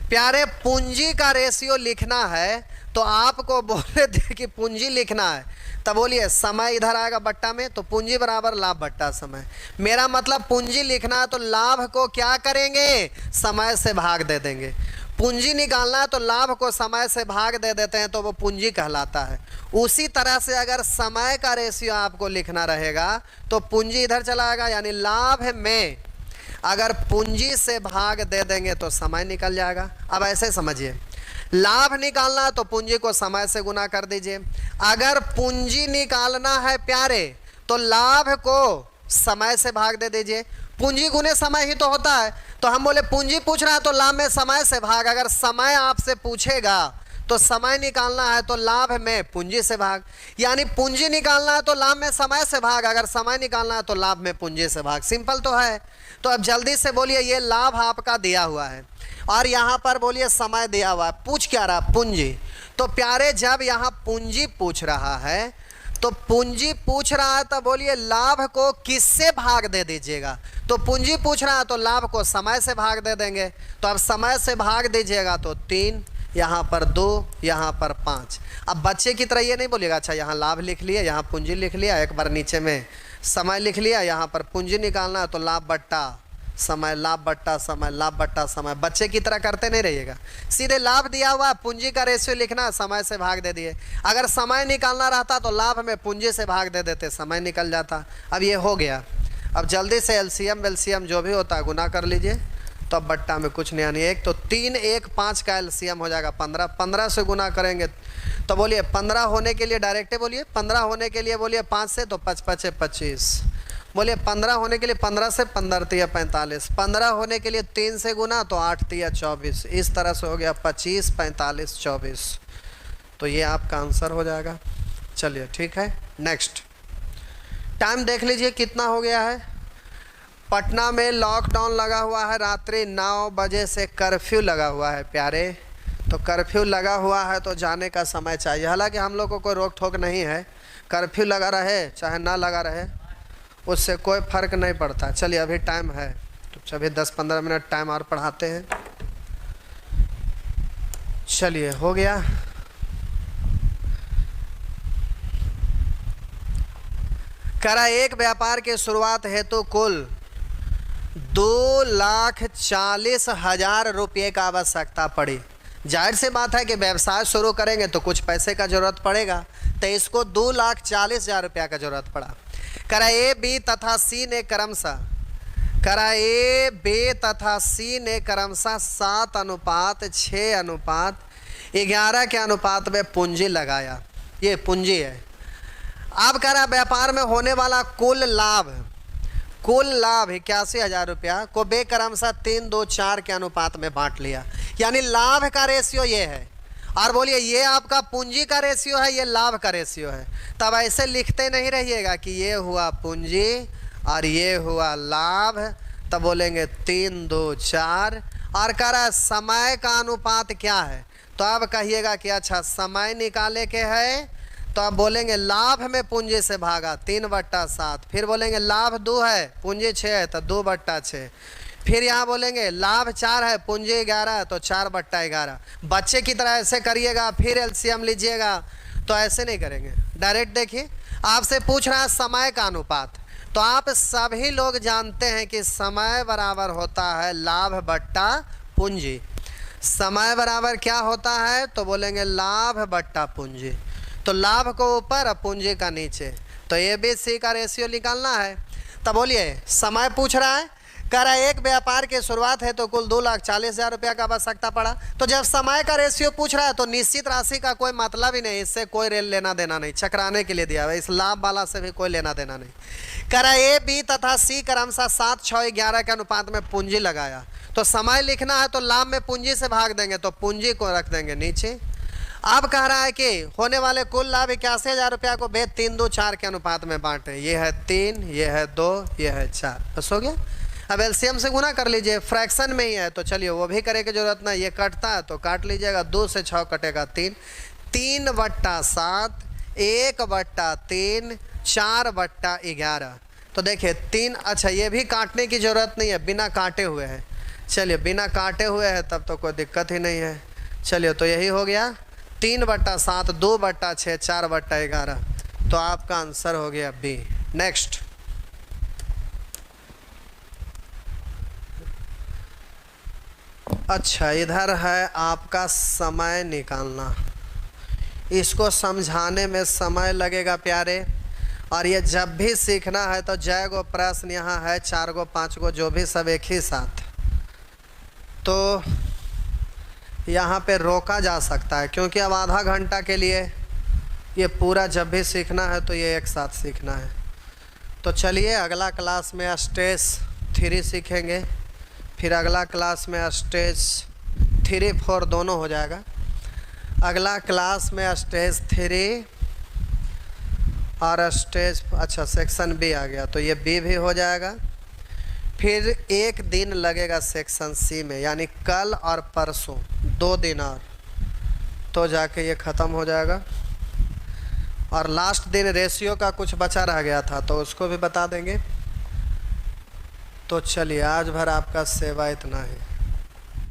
प्यारे। पूंजी का रेशियो लिखना है तो आपको बोले थे कि पूंजी लिखना है, तब बोलिए समय इधर आएगा बट्टा में, तो पूंजी बराबर लाभ बट्टा समय। मेरा मतलब पूंजी लिखना है तो लाभ को क्या करेंगे, समय से भाग दे देंगे। पूंजी निकालना है तो लाभ को समय से भाग दे देते हैं तो वो पूंजी कहलाता है। उसी तरह से अगर समय का रेशियो आपको लिखना रहेगा तो पूंजी इधर चला आएगा, यानी लाभ में अगर पूंजी से भाग दे देंगे तो समय निकल जाएगा। अब ऐसे समझिए, लाभ निकालना है तो पूंजी को समय से गुना कर दीजिए। अगर पूंजी निकालना है प्यारे तो लाभ को समय से भाग दे दीजिए। पूंजी गुने समय ही तो होता है, तो हम बोले पूंजी पूछ रहा है तो लाभ में समय से भाग। अगर समय आपसे पूछेगा तो समय निकालना है तो लाभ में पूंजी से भाग, यानी पूंजी निकालना है तो लाभ में समय से भाग, अगर समय निकालना है तो लाभ में पूंजी से भाग। सिंपल तो है। तो अब जल्दी से बोलिए, ये लाभ आपका दिया हुआ है और यहाँ पर बोलिए समय दिया हुआ है। पूछ क्या रहा, पूंजी। तो प्यारे जब यहाँ पूंजी पूछ रहा है तो पूंजी पूछ रहा है तो बोलिए लाभ को किससे भाग दे दीजिएगा। तो पूंजी पूछ रहा है तो लाभ को समय से भाग दे देंगे। तो अब समय से भाग दीजिएगा तो 3, यहाँ पर 2, यहाँ पर 5। अब बच्चे की तरह ये नहीं बोलिएगा अच्छा यहाँ लाभ लिख लिया, यहाँ पूंजी लिख लिया, एक बार नीचे में समय लिख लिया, यहाँ पर पूंजी निकालना है तो लाभ बट्टा समय, लाभ बट्टा समय, लाभ बट्टा समय। बच्चे की तरह करते नहीं रहिएगा, सीधे लाभ दिया हुआ पूंजी का रेशियो लिखना, समय से भाग दे दिए। अगर समय निकालना रहता तो लाभ में पूंजी से भाग दे देते, समय निकल जाता। अब ये हो गया। अब जल्दी से एलसीएम वेलसीएम जो भी होता है गुना कर लीजिए। तो अब बट्टा में कुछ नहीं, यानी 1 तो 3 1 5 का एलसीएम हो जाएगा 15। 15 से गुना करेंगे तो बोलिए 15 होने के लिए डायरेक्ट बोलिए, 15 होने के लिए बोलिए 5 से तो 5 5 25। बोलिए 15 होने के लिए 15 से 15 3 45। 15 होने के लिए 3 से गुना तो 8 3 24। इस तरह से हो गया 25 45 24। तो ये आपका आंसर हो जाएगा। चलिए ठीक है, नेक्स्ट। टाइम देख लीजिए कितना हो गया है। पटना में लॉकडाउन लगा हुआ है, रात्रि 9 बजे से कर्फ्यू लगा हुआ है प्यारे। तो कर्फ्यू लगा हुआ है तो जाने का समय चाहिए। हालांकि हम लोग को कोई रोक टोक नहीं है, कर्फ्यू लगा रहे चाहे ना लगा रहे उससे कोई फ़र्क नहीं पड़ता। चलिए अभी टाइम है तो अभी 10-15 मिनट टाइम और पढ़ाते हैं। चलिए हो गया। करा एक व्यापार के शुरुआत हेतु कुल 2,40,000 रुपये का आवश्यकता पड़ी। जाहिर सी बात है कि व्यवसाय शुरू करेंगे तो कुछ पैसे का जरूरत पड़ेगा, तो इसको 2,40,000 रुपया का जरूरत पड़ा। करा ए बी तथा सी ने क्रमशः 7:6:11 के अनुपात में पूंजी लगाया। ये पूंजी है। अब कह रहा व्यापार में होने वाला कुल लाभ 81,000 रुपया को बेक्रमशः 3 2 4 के अनुपात में बांट लिया। यानी लाभ का रेशियो ये है, और बोलिए ये आपका पूंजी का रेशियो है, ये लाभ का रेशियो है। तब ऐसे लिखते नहीं रहिएगा कि ये हुआ पूंजी और ये हुआ लाभ, तब बोलेंगे 3 2 4। और कह रहा समय का अनुपात क्या है, तो अब कहिएगा कि अच्छा समय निकाले के है, तो आप बोलेंगे लाभ में पूंजी से भागा 3/7। फिर बोलेंगे लाभ 2 है पूंजी 6 है तो 2/6। फिर यहाँ बोलेंगे लाभ 4 है पूंजी 11 है तो 4/11। बच्चे की तरह ऐसे करिएगा, फिर एलसीएम लीजिएगा। तो ऐसे नहीं करेंगे, डायरेक्ट देखिए आपसे पूछ रहा है समय का अनुपात, तो आप सभी लोग जानते हैं कि समय बराबर होता है लाभ बट्टा पूंजी। समय बराबर क्या होता है, तो बोलेंगे लाभ बट्टा पूंजी। तो लाभ को ऊपर और पूंजी का नीचे, तो ए बी सी का रेशियो निकालना है। तब बोलिए समय पूछ रहा है, कह रहा है एक व्यापार की शुरुआत है तो कुल 2,40,000 रुपया का आवश्यकता पड़ा। तो जब समय का रेशियो पूछ रहा है तो निश्चित राशि का कोई मतलब ही नहीं, इससे कोई लेना देना नहीं, चकराने के लिए दिया हुआ, इस लाभ वाला से भी कोई लेना देना नहीं। कह रहा है ए बी तथा सी क्रमशः 7:6:11 के अनुपात में पूंजी लगाया। तो समय लिखना है तो लाभ में पूंजी से भाग देंगे, तो पूंजी को रख देंगे नीचे। अब कह रहा है कि होने वाले कुल लाभ 81,000 रुपया को 3 2 4 के अनुपात में बांटे। ये है 3, ये है 2, ये है 4, बस हो गया। अब एलसीएम से गुना कर लीजिए, फ्रैक्शन में ही है तो चलिए वो भी करे की जरूरत नहीं। ये कटता है तो काट लीजिएगा, 2 से 6 कटेगा 3, 3/7 1/3 4/11। तो देखिए 3, अच्छा ये भी काटने की ज़रूरत नहीं है, बिना काटे हुए है। चलिए बिना काटे हुए है तब तो कोई दिक्कत ही नहीं है। चलिए तो यही हो गया 3/7 2/6 4/11। तो आपका आंसर हो गया बी। नेक्स्ट, अच्छा इधर है आपका समय निकालना। इसको समझाने में समय लगेगा प्यारे, और ये जब भी सीखना है तो जय गो प्रश्न यहाँ है, 4 गो 5 गो जो भी सब एक ही साथ, तो यहाँ पे रोका जा सकता है, क्योंकि अब आधा घंटा के लिए ये पूरा जब भी सीखना है तो ये एक साथ सीखना है। तो चलिए अगला क्लास में स्टेज 3 सीखेंगे, फिर अगला क्लास में स्टेज 3 4 दोनों हो जाएगा। अगला क्लास में स्टेज 3 और स्टेज, अच्छा सेक्शन बी आ गया तो ये बी भी हो जाएगा। फिर एक दिन लगेगा सेक्शन सी में, यानी कल और परसों 2 दिन और, तो जाके ये ख़त्म हो जाएगा। और लास्ट दिन रेशियो का कुछ बचा रह गया था तो उसको भी बता देंगे। तो चलिए आज भर आपका सेवा इतना ही।